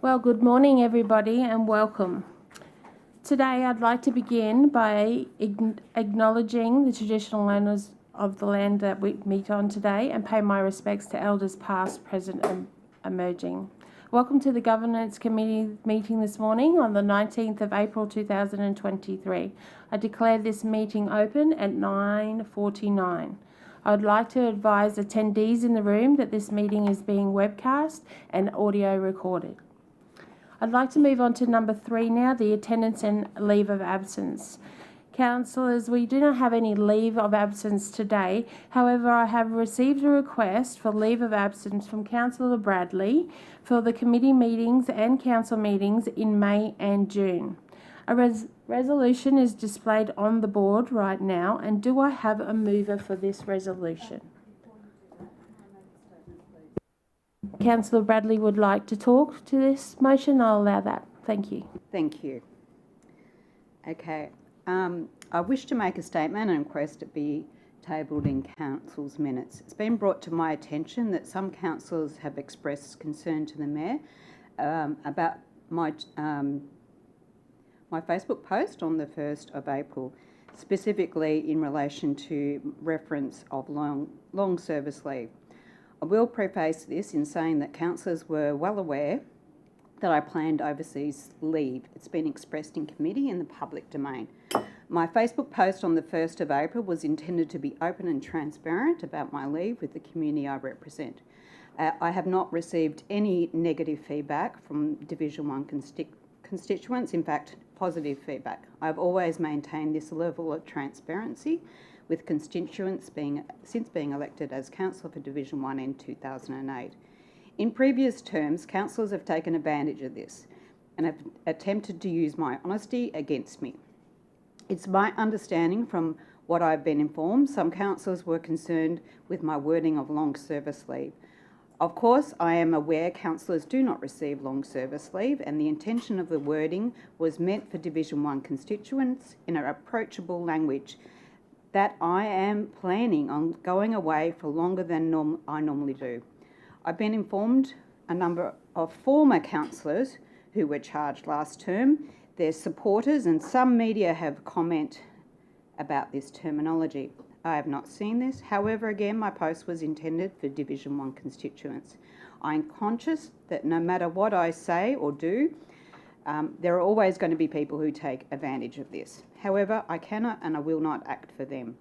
Well, good morning everybody and welcome. Today I'd like to begin by acknowledging the traditional owners of the land that we meet on today and pay my respects to elders past, present and emerging. Welcome to the Governance Committee meeting this morning on the 19th of April 2023. I declare this meeting open at 9:49. I would like to advise attendees in the room that this meeting is being webcast and audio recorded. I'd like to move on to number 3 now, the attendance and leave of absence. Councillors, we do not have any leave of absence today. However, I have received a request for leave of absence from Councillor Bradley for the committee meetings and council meetings in May and June. A resolution is displayed on the board right now, and do I have a mover for this resolution? Councillor Bradley would like to talk to this motion. I'll allow that. Thank you. Thank you. Okay. I wish to make a statement and request it be tabled in council's minutes. It's been brought to my attention that some councillors have expressed concern to the Mayor about my Facebook post on the 1st of April, specifically in relation to reference of long service leave. I will preface this in saying that councillors were well aware that I planned overseas leave. It's been expressed in committee in the public domain. My Facebook post on the 1st of April was intended to be open and transparent about my leave with the community I represent. I have not received any negative feedback from Division 1 constituents, in fact, positive feedback. I've always maintained this level of transparency with constituents since being elected as councillor for Division 1 in 2008. In previous terms, councillors have taken advantage of this and have attempted to use my honesty against me. It's my understanding from what I've been informed, some councillors were concerned with my wording of long service leave. Of course, I am aware councillors do not receive long service leave, and the intention of the wording was meant for Division 1 constituents in an approachable language that I am planning on going away for longer than I normally do. I've been informed a number of former councillors who were charged last term, their supporters and some media have comment about this terminology. I have not seen this. However, again, my post was intended for Division 1 constituents. I'm conscious that no matter what I say or do, there are always going to be people who take advantage of this. However, I cannot and I will not act for them.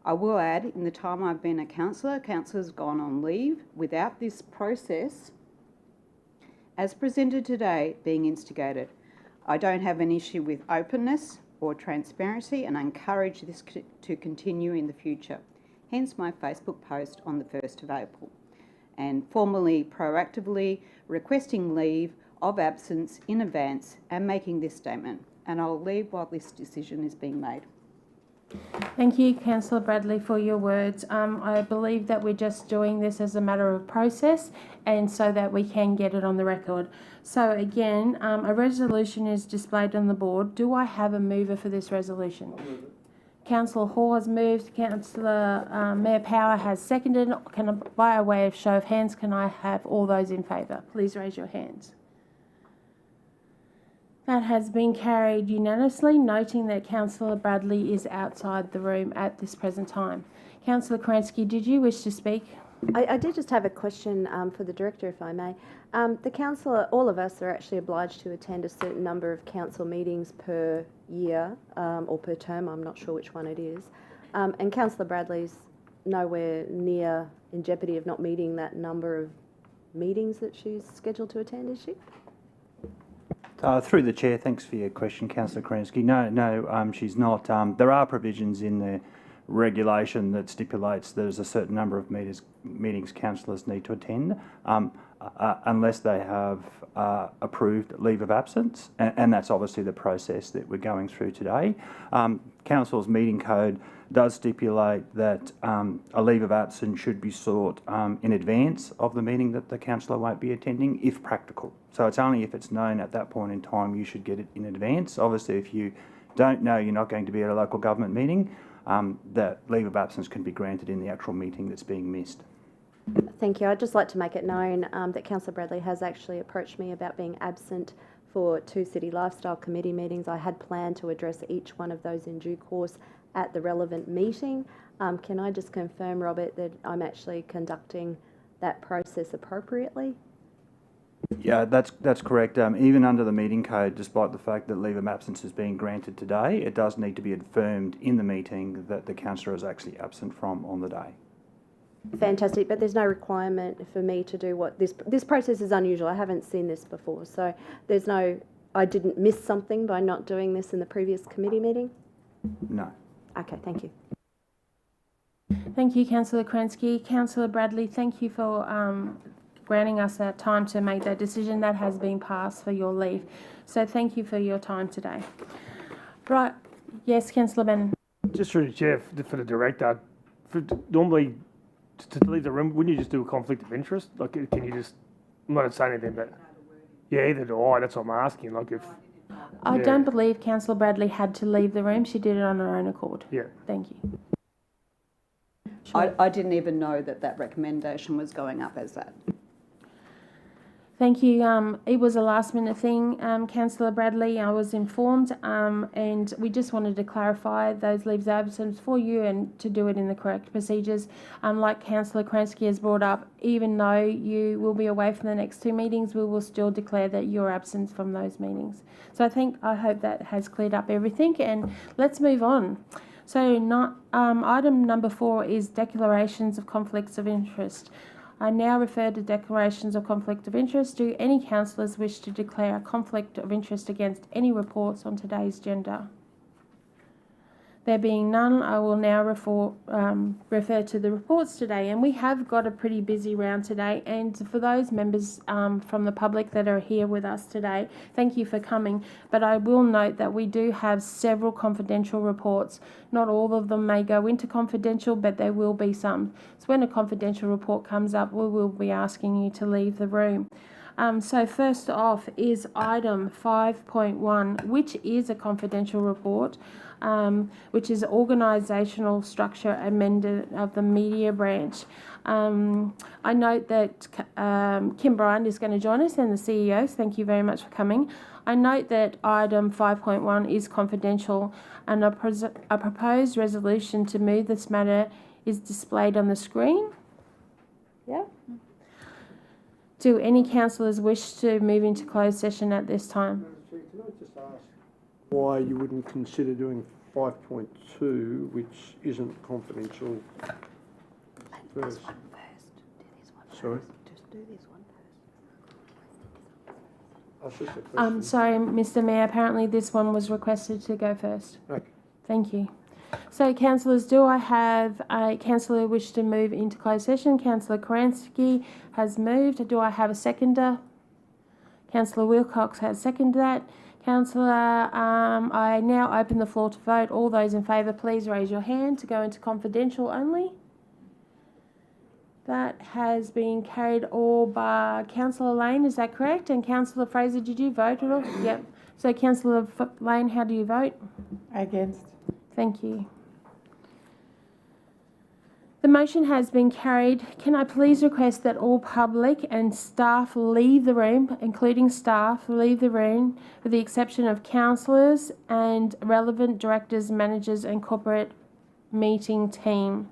I will add, in the time I've been a councillor, councillors have gone on leave without this process, as presented today, being instigated. I don't have an issue with openness or transparency, and I encourage this to continue in the future. Hence my Facebook post on the 1st of April, and formally, proactively requesting leave of absence in advance and making this statement. And I'll leave while this decision is being made. Thank you, Councillor Bradley, for your words. I believe that we're just doing this as a matter of process and so that we can get it on the record. So again, a resolution is displayed on the board. Do I have a mover for this resolution? Councillor Hall has moved. Councillor Mayor Power has seconded. By a way of show of hands, can I have all those in favour? Please raise your hands. That has been carried unanimously, noting that Councillor Bradley is outside the room at this present time. Councillor Kransky, did you wish to speak? I did just have a question for the Director, if I may. The councillor, all of us are actually obliged to attend a certain number of council meetings per year or per term, I'm not sure which one it is. And Councillor Bradley's nowhere near in jeopardy of not meeting that number of meetings that she's scheduled to attend, is she? Through the chair, thanks for your question, Councillor Kransky. No, she's not. There are provisions in the regulation that stipulates there's a certain number of meetings councillors need to attend, unless they have approved leave of absence, and that's obviously the process that we're going through today. Council's meeting code does stipulate that a leave of absence should be sought in advance of the meeting that the councillor won't be attending, if practical. So it's only if it's known at that point in time you should get it in advance. Obviously, if you don't know you're not going to be at a local government meeting, that leave of absence can be granted in the actual meeting that's being missed. Thank you. I'd just like to make it known that Councillor Bradley has actually approached me about being absent for 2 City Lifestyle Committee meetings. I had planned to address each one of those in due course at the relevant meeting. Can I just confirm, Robert, that I'm actually conducting that process appropriately? Yeah, that's correct. Even under the meeting code, despite the fact that leave of absence is being granted today, it does need to be affirmed in the meeting that the councillor is actually absent from on the day. Fantastic, but there's no requirement for me to do what this process is unusual. I haven't seen this before, so there's no. I didn't miss something by not doing this in the previous committee meeting. No. Okay, thank you. Thank you, Councillor Kransky. Councillor Bradley, thank you for granting us that time to make that decision. That has been passed for your leave. So thank you for your time today. Right. Yes, Councillor Bannon. Just through the chair for the director, normally to leave the room, wouldn't you just do a conflict of interest? Like, can you just? I'm not saying anything, but yeah, either do I. That's what I'm asking. Like, if I yeah. don't believe Councillor Bradley had to leave the room. She did it on her own accord. Yeah. Thank you. I didn't even know that recommendation was going up as that. Thank you. It was a last minute thing, Councillor Bradley. I was informed, and we just wanted to clarify those leaves of absence for you and to do it in the correct procedures. Like Councillor Kransky has brought up, even though you will be away from the next 2 meetings, we will still declare that you're absent from those meetings. So I hope that has cleared up everything, and let's move on. So item number 4 is declarations of conflicts of interest. I now refer to declarations of conflict of interest. Do any councillors wish to declare a conflict of interest against any reports on today's agenda? There being none, I will now refer to the reports today. And we have got a pretty busy round today. And for those members from the public that are here with us today, thank you for coming. But I will note that we do have several confidential reports. Not all of them may go into confidential, but there will be some. So when a confidential report comes up, we will be asking you to leave the room. So first off is item 5.1, which is a confidential report, which is organisational structure amendment of the media branch. I note that Kim Bryant is going to join us, and the CEO. Thank you very much for coming. I note that item 5.1 is confidential, and a proposed resolution to move this matter is displayed on the screen. Yeah. Do any councillors wish to move into closed session at this time? Can I just ask why you wouldn't consider doing 5.2, which isn't confidential, first? Sorry? Just do this one first. That's just a question. Sorry, Mr. Mayor, apparently this one was requested to go first. Okay. Thank you. So, councillors, do I have a councillor wish to move into closed session? Councillor Kransky has moved. Do I have a seconder? Councillor Wilcox has seconded that. Councillor, I now open the floor to vote. All those in favour, please raise your hand to go into confidential only. That has been carried all by Councillor Lane, is that correct? And Councillor Fraser, did you vote at all? Yep. So, Councillor Lane, how do you vote? Against. Thank you. The motion has been carried. Can I please request that all public and staff leave the room, including staff, leave the room with the exception of councillors and relevant directors, managers and corporate meeting team.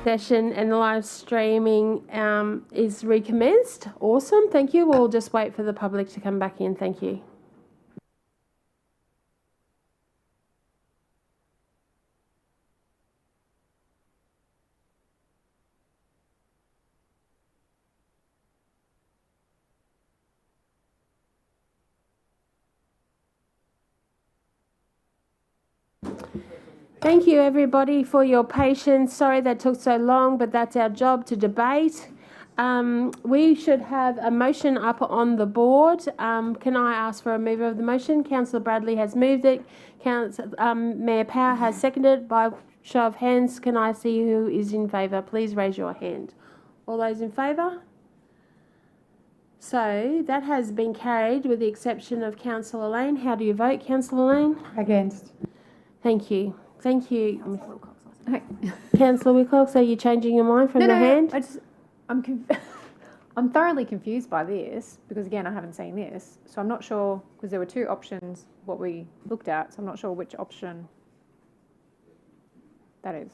session and the live streaming is recommenced. Awesome, thank you. We'll just wait for the public to come back in. Thank you. Thank you everybody for your patience. Sorry that took so long, but that's our job, to debate. We should have a motion up on the board. Can I ask for a mover of the motion? Councillor Bradley has moved it. Mayor Power has seconded. By show of hands, can I see who is in favour? Please raise your hand. All those in favour? So that has been carried with the exception of Councillor Lane. How do you vote, Councillor Lane? Against. Thank you. Thank you. Okay. Councillor Wilcox, are you changing your mind from the hand? I'm thoroughly confused by this because, again, I haven't seen this. So I'm not sure, because there were two options, what we looked at, so I'm not sure which option that is.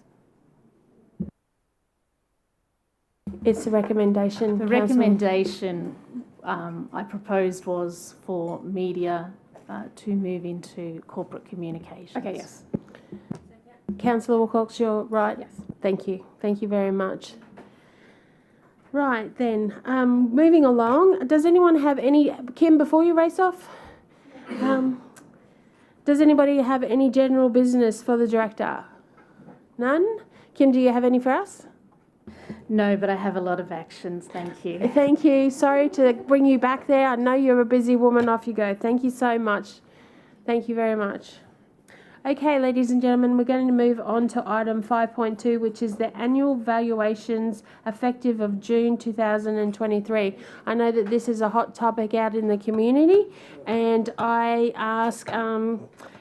It's a recommendation. The recommendation I proposed was for media to move into corporate communications. Okay, yes. Councillor Wilcox, you're right? Yes. Thank you. Thank you very much. Right then, moving along. Does anyone have any... Kim, before you race off, does anybody have any general business for the director? None? Kim, do you have any for us? No, but I have a lot of actions, thank you. Thank you. Sorry to bring you back there. I know you're a busy woman. Off you go. Thank you so much. Thank you very much. Okay, ladies and gentlemen, we're going to move on to item 5.2, which is the annual valuations effective of June 2023. I know that this is a hot topic out in the community, and I ask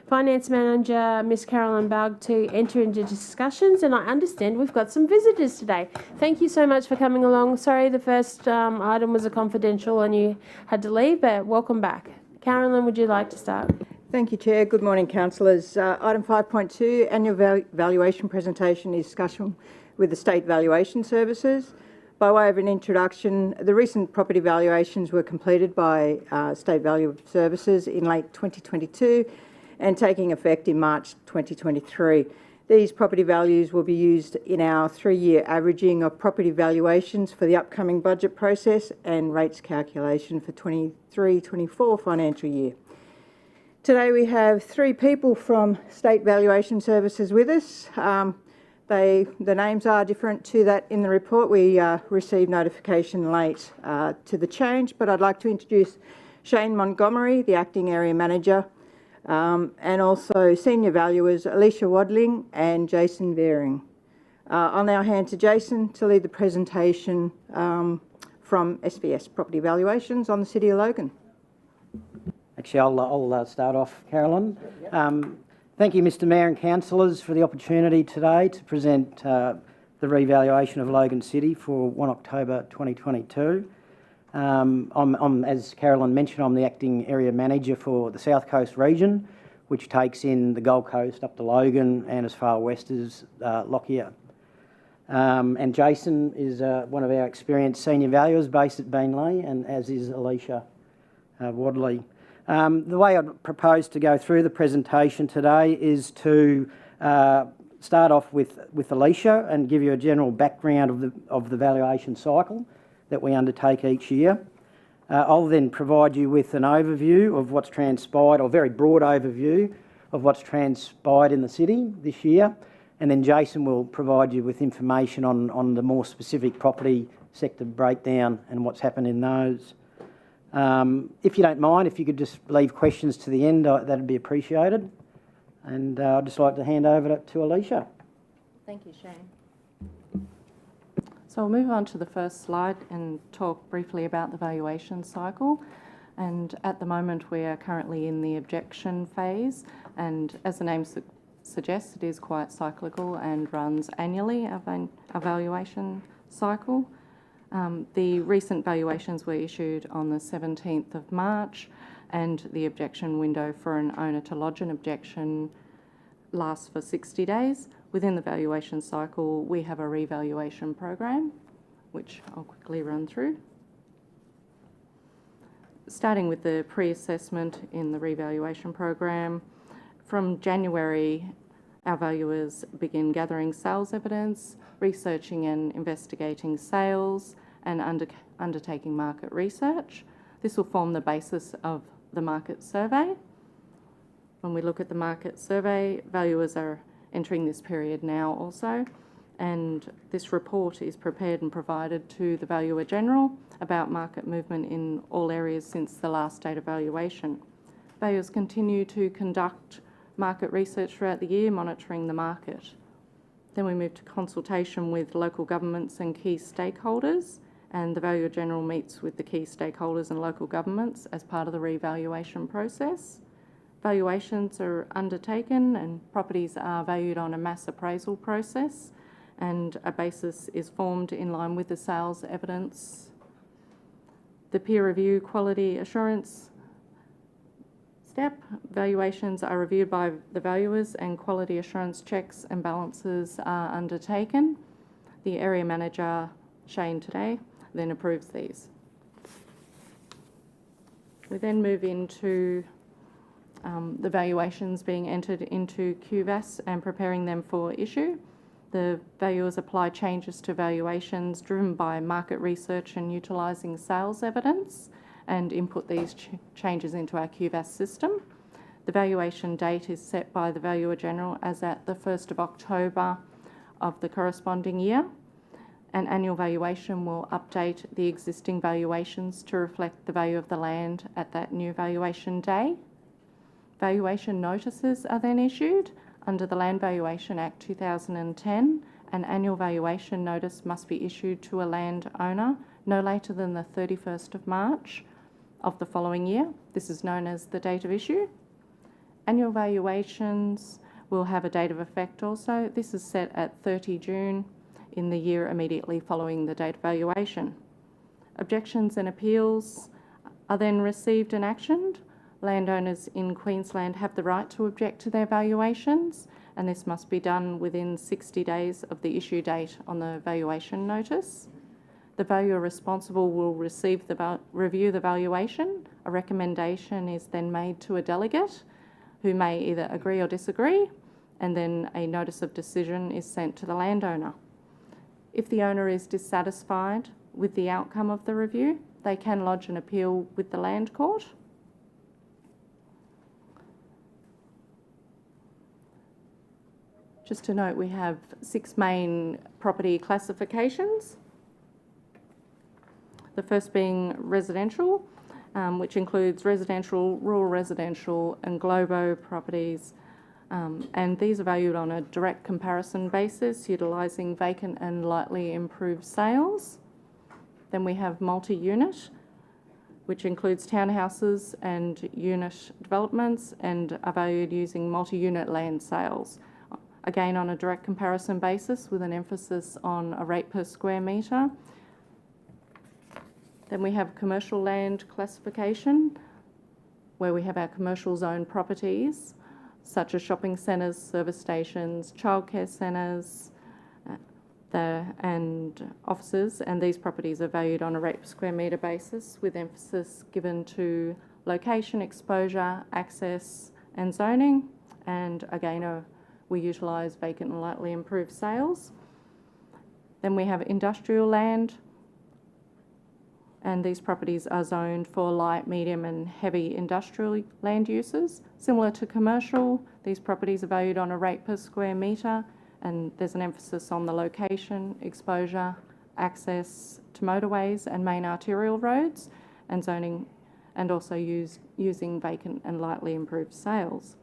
Finance Manager Miss Carolyn Bug to enter into discussions, and I understand we've got some visitors today. Thank you so much for coming along. Sorry the first item was a confidential and you had to leave, but welcome back. Carolyn, would you like to start? Thank you, Chair. Good morning, councillors. Item 5.2, annual valuation presentation is discussion with the State Valuation Services. By way of an introduction, the recent property valuations were completed by State Value Services in late 2022 and taking effect in March 2023. These property values will be used in our 3-year averaging of property valuations for the upcoming budget process and rates calculation for 23-24 financial year. Today we have 3 people from State Valuation Services with us. The names are different to that in the report. We received notification late to the change, but I'd like to introduce Shane Montgomery, the Acting Area Manager, and also Senior Valuers Alicia Wadling and Jason Veering. I'll now hand to Jason to lead the presentation from SBS Property Valuations on the City of Logan. Actually, I'll start off, Carolyn. Thank you, Mr Mayor and councillors, for the opportunity today to present the revaluation of Logan City for 1 October 2022. As Carolyn mentioned, I'm the Acting Area Manager for the South Coast region, which takes in the Gold Coast up to Logan and as far west as Lockyer. And Jason is one of our experienced senior valuers based at Beenleigh, and as is Alicia Wadley. The way I'd propose to go through the presentation today is to start off with Alicia and give you a general background of the valuation cycle that we undertake each year. I'll then provide you with an overview of what's transpired, or a very broad overview of what's transpired in the city this year, and then Jason will provide you with information on the more specific property sector breakdown and what's happened in those. If you don't mind, if you could just leave questions to the end, that'd be appreciated. And I'd just like to hand over to Alicia. Thank you, Shane. So I'll move on to the first slide and talk briefly about the valuation cycle. And at the moment, we are currently in the objection phase. And as the name suggests, it is quite cyclical and runs annually, our valuation cycle. The recent valuations were issued on the 17th of March, and the objection window for an owner to lodge an objection lasts for 60 days. Within the valuation cycle, we have a revaluation program, which I'll quickly run through. Starting with the pre-assessment in the revaluation program, from January, our valuers begin gathering sales evidence, researching and investigating sales, and undertaking market research. This will form the basis of the market survey. When we look at the market survey, valuers are entering this period now also, and this report is prepared and provided to the Valuer General about market movement in all areas since the last date of valuation. Valuers continue to conduct market research throughout the year, monitoring the market. Then we move to consultation with local governments and key stakeholders, and the Valuer General meets with the key stakeholders and local governments as part of the revaluation process. Valuations are undertaken and properties are valued on a mass appraisal process, and a basis is formed in line with the sales evidence. The peer review quality assurance step, valuations are reviewed by the valuers and quality assurance checks and balances are undertaken. The area manager, Shane today, then approves these. We then move into the valuations being entered into QVAS and preparing them for issue. The valuers apply changes to valuations driven by market research and utilising sales evidence and input these changes into our QVAS system. The valuation date is set by the Valuer General as at the 1st of October of the corresponding year. An annual valuation will update the existing valuations to reflect the value of the land at that new valuation day. Valuation notices are then issued. Under the Land Valuation Act 2010, an annual valuation notice must be issued to a landowner no later than the 31st of March of the following year. This is known as the date of issue. Annual valuations will have a date of effect also. This is set at 30 June in the year immediately following the date of valuation. Objections and appeals are then received and actioned. Landowners in Queensland have the right to object to their valuations, and this must be done within 60 days of the issue date on the valuation notice. The valuer responsible will review the valuation. A recommendation is then made to a delegate who may either agree or disagree, and then a notice of decision is sent to the landowner. If the owner is dissatisfied with the outcome of the review, they can lodge an appeal with the Land Court. Just to note, we have 6 main property classifications. The first being residential, which includes residential, rural residential and Globo properties. And these are valued on a direct comparison basis, utilising vacant and lightly improved sales. Then we have multi-unit, which includes townhouses and unit developments and are valued using multi-unit land sales. Again, on a direct comparison basis with an emphasis on a rate per square metre. Then we have commercial land classification, where we have our commercial zone properties, such as shopping centres, service stations, childcare centres, and offices, and these properties are valued on a rate per square metre basis with emphasis given to location, exposure, access and zoning, and again, we utilise vacant and lightly improved sales. Then we have industrial land, and these properties are zoned for light, medium and heavy industrial land uses. Similar to commercial, these properties are valued on a rate per square metre, and there's an emphasis on the location, exposure, access to motorways and main arterial roads, and zoning, and also using vacant and lightly improved sales.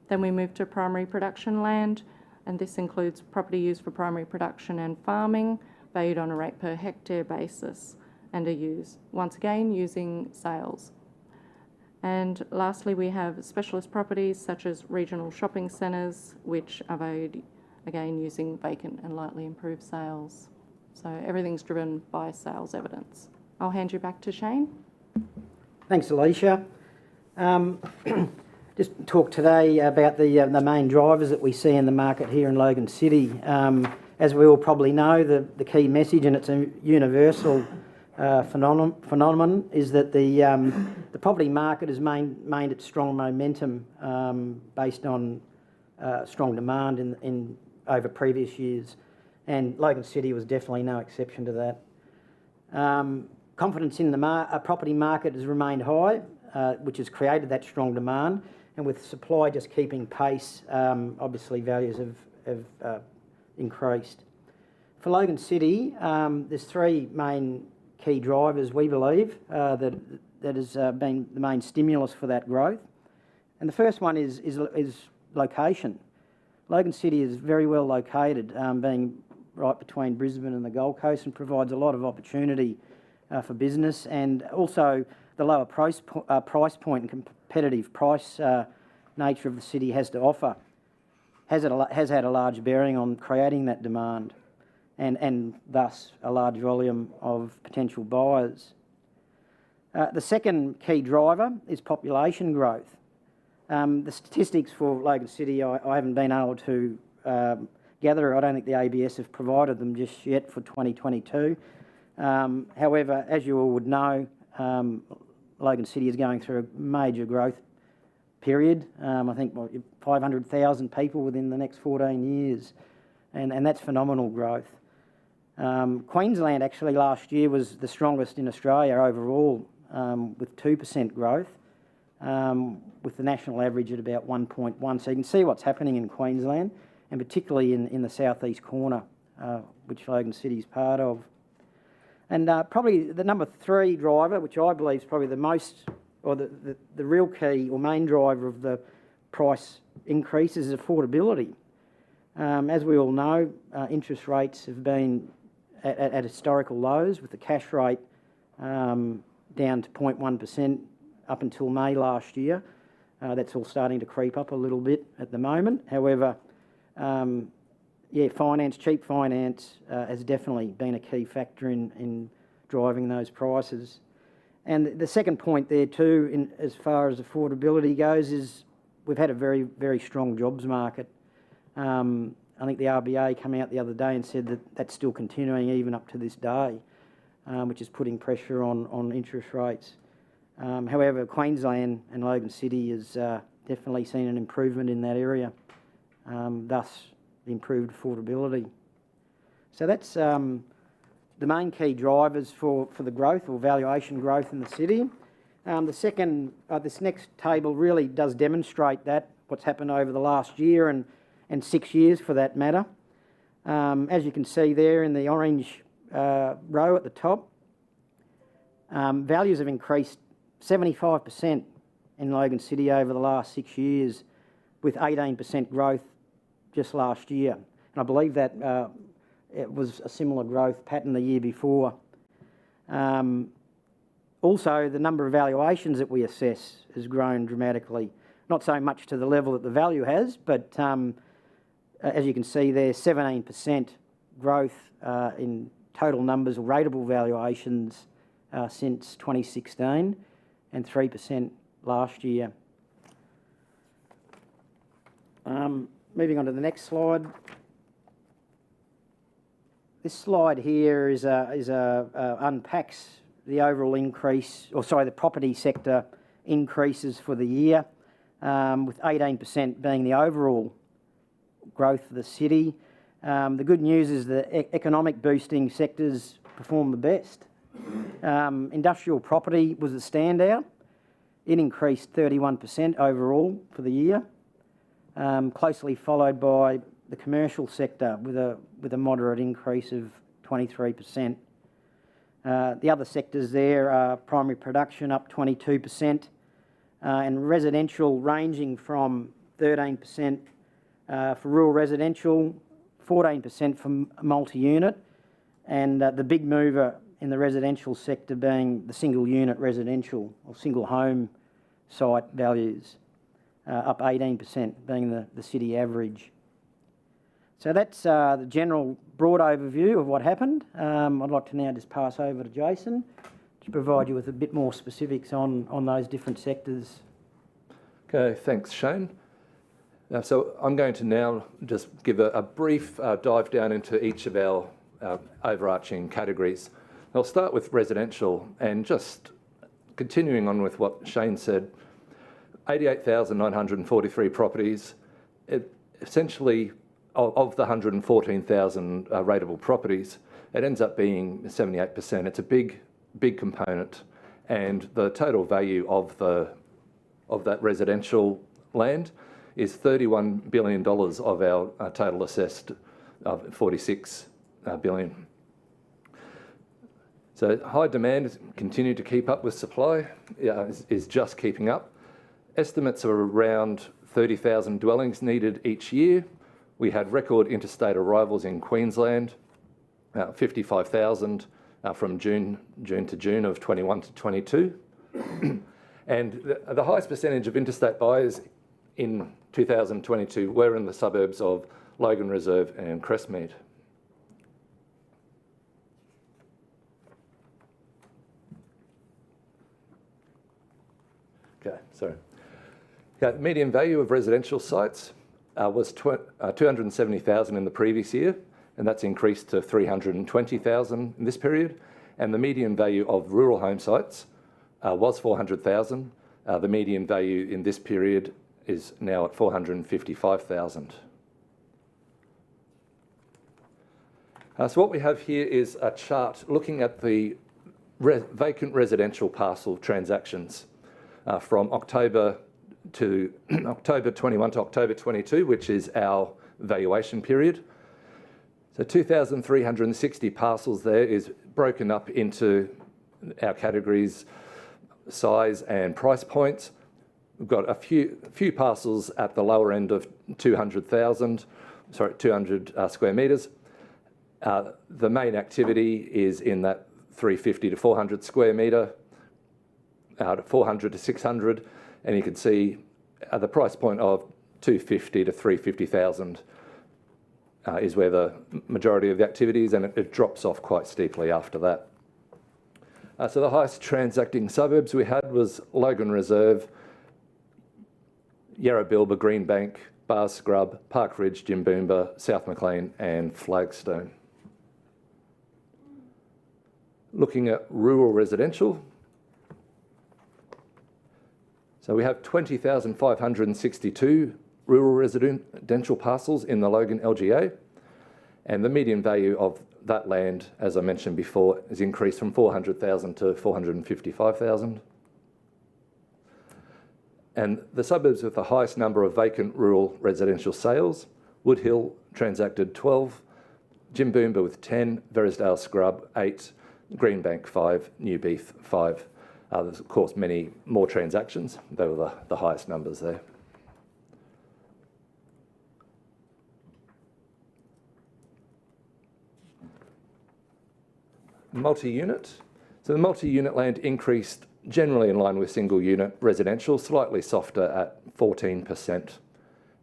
Then we move to primary production land, and this includes property used for primary production and farming, valued on a rate per hectare basis, and are used, once again, using sales. And lastly, we have specialist properties such as regional shopping centres, which are valued, again, using vacant and lightly improved sales. So everything's driven by sales evidence. I'll hand you back to Shane. Thanks, Alicia. just talk today about the main drivers that we see in the market here in Logan City. As we all probably know, the key message, and it's a universal phenomenon, is that the property market has maintained its strong momentum based on strong demand in over previous years, and Logan City was definitely no exception to that. Confidence in the property market has remained high, which has created that strong demand, and with supply just keeping pace, obviously values have increased. For Logan City, there's three main key drivers, we believe, that has been the main stimulus for that growth. And the first one is location. Logan City is very well located, being right between Brisbane and the Gold Coast, and provides a lot of opportunity for business, and also the lower price point and competitive price nature of the city has to offer has had a large bearing on creating that demand, and thus a large volume of potential buyers. The second key driver is population growth. The statistics for Logan City I haven't been able to gather. I don't think the ABS have provided them just yet for 2022. However, as you all would know, Logan City is going through a major growth period. I think 500,000 people within the next 14 years, and that's phenomenal growth. Queensland actually last year was the strongest in Australia overall, with 2% growth, with the national average at about 1.1. So you can see what's happening in Queensland, and particularly in the southeast corner, which Logan City is part of. And probably the number three driver, which I believe is probably the most, or the real key or main driver of the price increases, is affordability. As we all know, interest rates have been at historical lows, with the cash rate down to 0.1% up until May last year. That's all starting to creep up a little bit at the moment. However, cheap finance has definitely been a key factor in driving those prices. And the second point there too, as far as affordability goes, is we've had a very, very strong jobs market. I think the RBA came out the other day and said that that's still continuing even up to this day, which is putting pressure on interest rates. However, Queensland and Logan City has definitely seen an improvement in that area, thus the improved affordability. So that's the main key drivers for the growth or valuation growth in the city. This next table really does demonstrate that, what's happened over the last year and 6 years for that matter. As you can see there in the orange row at the top, values have increased 75% in Logan City over the last 6 years, with 18% growth just last year. And I believe that it was a similar growth pattern the year before. Also, the number of valuations that we assess has grown dramatically. Not so much to the level that the value has, but as you can see there, 17% growth in total numbers of rateable valuations since 2016, and 3% last year. Moving on to the next slide. This slide here unpacks the overall increase, the property sector increases for the year, with 18% being the overall growth for the city. The good news is the economic boosting sectors perform the best. Industrial property was a standout. It increased 31% overall for the year, closely followed by the commercial sector with a moderate increase of 23%. The other sectors there are primary production up 22%, and residential ranging from 13% for rural residential, 14% for multi-unit, and the big mover in the residential sector being the single unit residential or single home site values, up 18%, being the city average. So that's the general broad overview of what happened. I'd like to now just pass over to Jason to provide you with a bit more specifics on those different sectors. Okay, thanks, Shane. So I'm going to now just give a brief dive down into each of our overarching categories. I'll start with residential, and just continuing on with what Shane said, 88,943 properties. Essentially, of the 114,000 rateable properties, it ends up being 78%. It's a big component, and the total value of that residential land is $31 billion of our total assessed of $46 billion. So high demand continue to keep up with supply, is just keeping up. Estimates are around 30,000 dwellings needed each year. We had record interstate arrivals in Queensland, 55,000 from June to June of 21 to 22. And the highest percentage of interstate buyers in 2022 were in the suburbs of Logan Reserve and Crestmead. Okay, sorry. Okay, the median value of residential sites was 270,000 in the previous year, and that's increased to 320,000 in this period. And the median value of rural home sites was 400,000. The median value in this period is now at 455,000. So what we have here is a chart looking at the vacant residential parcel transactions from October 21 to October 22, which is our valuation period. So 2,360 parcels there is broken up into our categories, size and price points. We've got a few parcels at the lower end of 200 square metres. The main activity is in that 350 to 400 square metre, 400 to 600, and you can see the price point of 250 to 350,000 is where the majority of the activity is, and it drops off quite steeply after that. So the highest transacting suburbs we had was Logan Reserve, Yarrabilba, Greenbank, Bar Scrub, Park Ridge, Jimboomba, South Maclean and Flagstone. Looking at rural residential, so we have 20,562 rural residential parcels in the Logan LGA, and the median value of that land, as I mentioned before, has increased from 400,000 to 455,000. And the suburbs with the highest number of vacant rural residential sales, Woodhill transacted 12, Jimboomba with 10, Verisdale Scrub 8, Greenbank 5, Newbeef 5. There's of course many more transactions. They were the highest numbers there. Multi-unit. So the multi-unit land increased generally in line with single unit residential, slightly softer at 14%.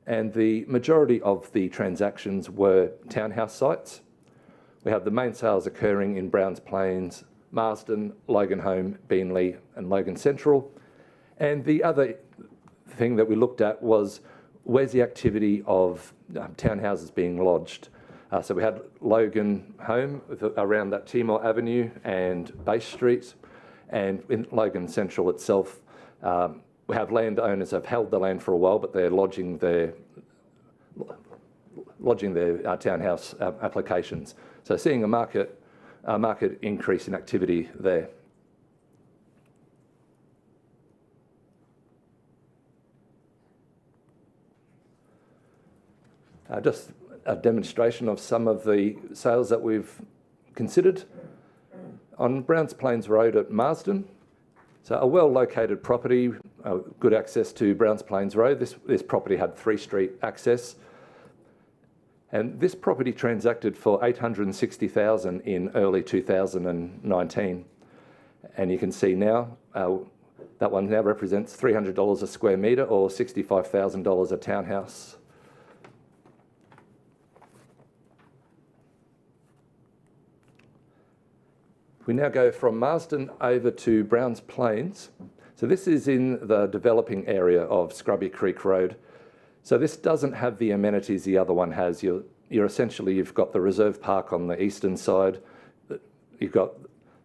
And the majority of the transactions were townhouse sites. We have the main sales occurring in Browns Plains, Marsden, Logan Home, Beenleigh and Logan Central. And the other thing that we looked at was where's the activity of townhouses being lodged. So we had Logan Home around that Timor Avenue and Base Street, and in Logan Central itself, we have landowners have held the land for a while, but they're lodging their townhouse applications. So seeing a market increase in activity there. Just a demonstration of some of the sales that we've considered. On Browns Plains Road at Marsden, so a well-located property, good access to Browns Plains Road. This property had 3 street access. And this property transacted for $860,000 in early 2019. And you can see now, that one now represents $300 a square metre or $65,000 a townhouse. We now go from Marsden over to Browns Plains. So this is in the developing area of Scrubby Creek Road. So this doesn't have the amenities the other one has. You've got the reserve park on the eastern side, you've got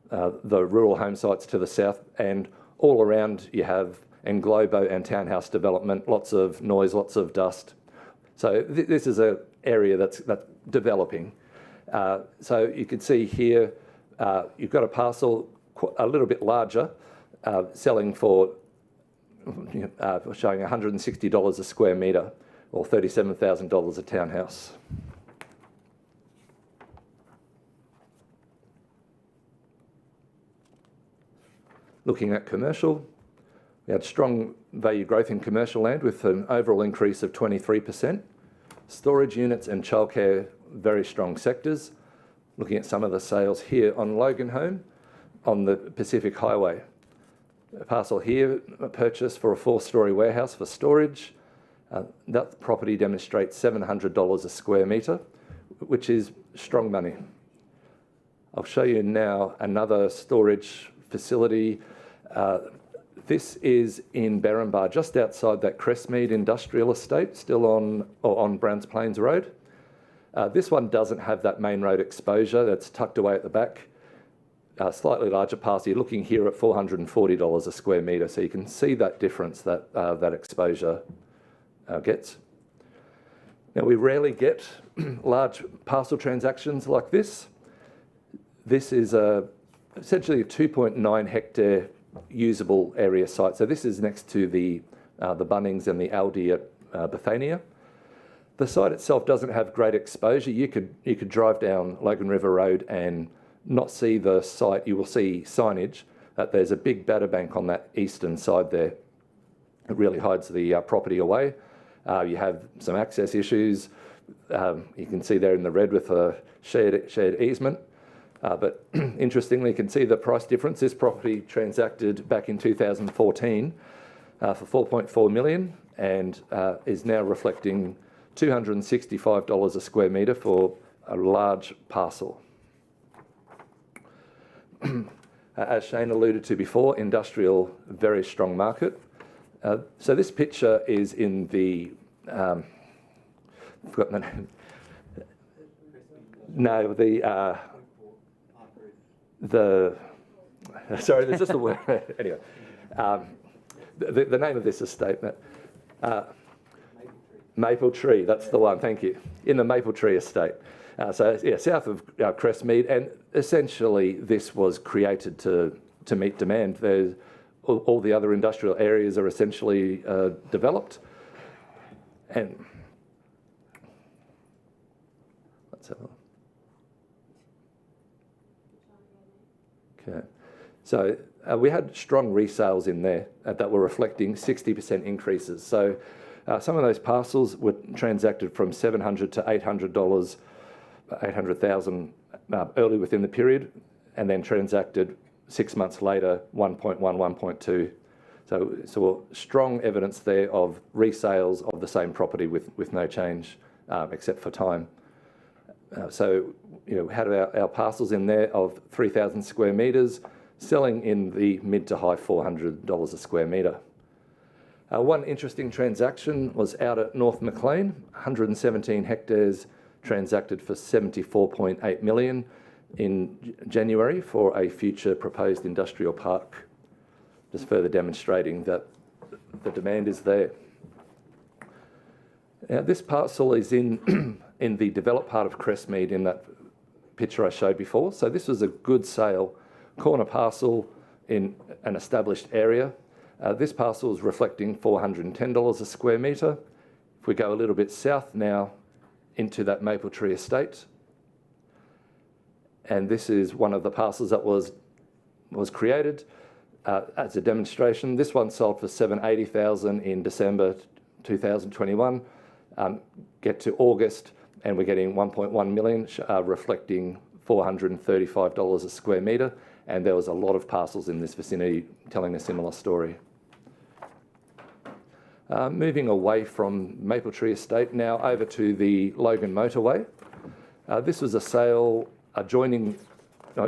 the rural home sites to the south, and all around you have englobo and townhouse development, lots of noise, lots of dust. So this is an area that's developing. So you can see here, you've got a parcel a little bit larger, selling for showing $160 a square metre, or $37,000 a townhouse. Looking at commercial, we had strong value growth in commercial land with an overall increase of 23%. Storage units and childcare, very strong sectors. Looking at some of the sales here on Logan Home, on the Pacific Highway. A parcel here, a purchase for a 4-storey warehouse for storage. That property demonstrates $700 a square metre, which is strong money. I'll show you now another storage facility. This is in Berrinbar, just outside that Crestmead Industrial Estate, still on Browns Plains Road. This one doesn't have that main road exposure, that's tucked away at the back. Slightly larger parcel, you're looking here at $440 a square metre, so you can see that difference that that exposure gets. Now, we rarely get large parcel transactions like this. This is essentially a 2.9 hectare usable area site. So this is next to the Bunnings and the Aldi at Bethania. The site itself doesn't have great exposure. You could drive down Logan River Road and not see the site. You will see signage that there's a big batter bank on that eastern side there. It really hides the property away. You have some access issues. You can see there in the red with a shared easement. But interestingly, you can see the price difference. This property transacted back in 2014 for $4.4 million and is now reflecting $265 a square metre for a large parcel. As Shane alluded to before, industrial, very strong market. So this picture is in the, I've forgotten the name. No, sorry, there's just a word. Anyway, the name of this estate, Maple Tree, that's the one, thank you. In the Maple Tree estate. So yeah, south of Crestmead, and essentially this was created to meet demand. There's all the other industrial areas are essentially developed, and let's have a look. Okay, so we had strong resales in there that were reflecting 60% increases. So some of those parcels were transacted from $700 to $800. 800,000 early within the period, and then transacted 6 months later, 1.1, 1.2. So strong evidence there of resales of the same property with no change except for time. So we had our parcels in there of 3,000 square metres, selling in the mid to high $400 a square metre. One interesting transaction was out at North Maclean, 117 hectares, transacted for $74.8 million in January for a future proposed industrial park, just further demonstrating that the demand is there. Now, this parcel is in the developed part of Crestmead in that picture I showed before. So this was a good sale, corner parcel in an established area. This parcel is reflecting $410 a square metre. If we go a little bit south now, into that Maple Tree estate. And this is one of the parcels that was created as a demonstration. This one sold for $780,000 in December 2021. Get to August and we're getting $1.1 million, reflecting $435 a square metre. And there was a lot of parcels in this vicinity telling a similar story. Moving away from Maple Tree Estate now over to the Logan Motorway. This was a sale adjoining,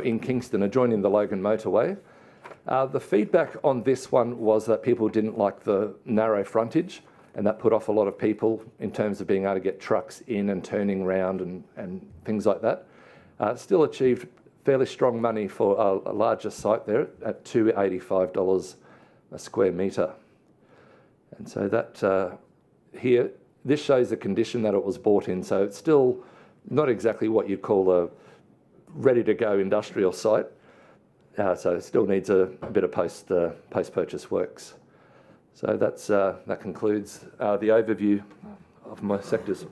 in Kingston, adjoining the Logan Motorway. The feedback on this one was that people didn't like the narrow frontage, and that put off a lot of people in terms of being able to get trucks in and turning round and things like that. Still achieved fairly strong money for a larger site there at $285 a square metre. And so that here, this shows the condition that it was bought in. So it's still not exactly what you'd call a ready-to-go industrial site. So it still needs a bit of post-purchase works. So that concludes the overview of my sectors.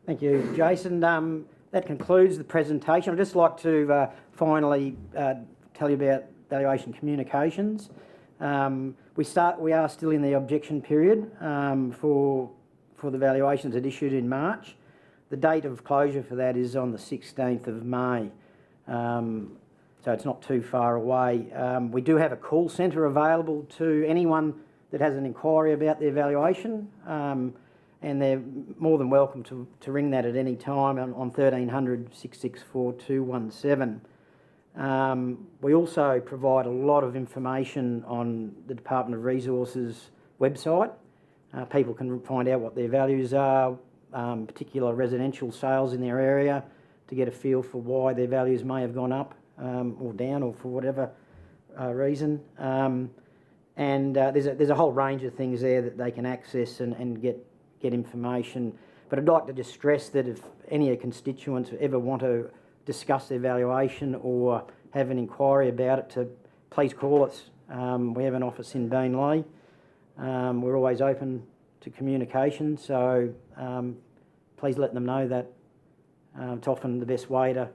Thank you, Jason. That concludes the presentation. I'd just like to finally tell you about valuation communications. We are still in the objection period for the valuations that issued in March. The date of closure for that is on the 16th of May. So it's not too far away. We do have a call centre available to anyone that has an inquiry about their valuation, and they're more than welcome to ring that at any time on 1300 664 217. We also provide a lot of information on the Department of Resources website. People can find out what their values are, particular residential sales in their area, to get a feel for why their values may have gone up or down, or for whatever reason. And there's a whole range of things there that they can access and get information. But I'd like to just stress that if any of constituents ever want to discuss their valuation or have an inquiry about it, to please call us. We have an office in Beenleigh. We're always open to communication, so please let them know that it's often the best way to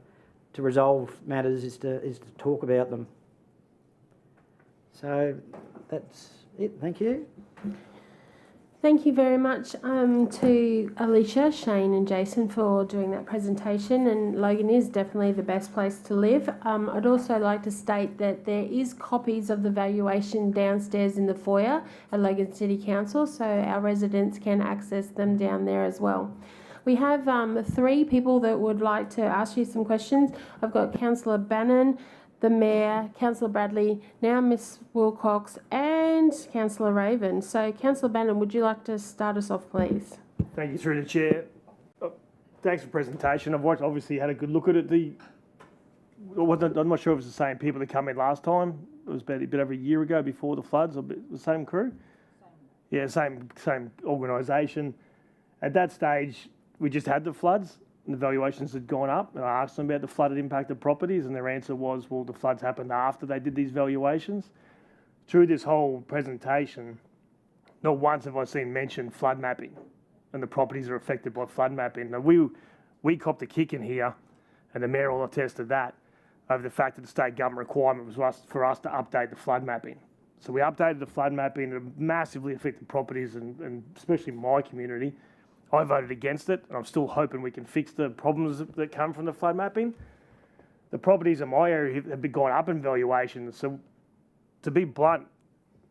resolve matters is to talk about them. So that's it. Thank you. Thank you very much to Alicia, Shane and Jason for doing that presentation, and Logan is definitely the best place to live. I'd also like to state that there is copies of the valuation downstairs in the foyer at Logan City Council, so our residents can access them down there as well. We have 3 people that would like to ask you some questions. I've got Councillor Bannon, the Mayor, Councillor Bradley, now Miss Wilcox and Councillor Raven. So Councillor Bannon, would you like to start us off, please? Thank you, through the chair. Thanks for the presentation. I've obviously had a good look at it. I'm not sure if it's the same people that come in last time. It was about a bit over a year ago before the floods, or the same crew? Yeah, same organisation. At that stage, we just had the floods. And the valuations had gone up, and I asked them about the flooded impacted properties, and their answer was, well, the floods happened after they did these valuations. Through this whole presentation, not once have I seen mention flood mapping and the properties are affected by flood mapping. Now, we copped a kick in here, and the Mayor will attest to that, over the fact that the state government requirement was for us to update the flood mapping. So we updated the flood mapping, and it massively affected properties, and especially my community. I voted against it, and I'm still hoping we can fix the problems that come from the flood mapping. The properties in my area have been gone up in valuation. So, to be blunt,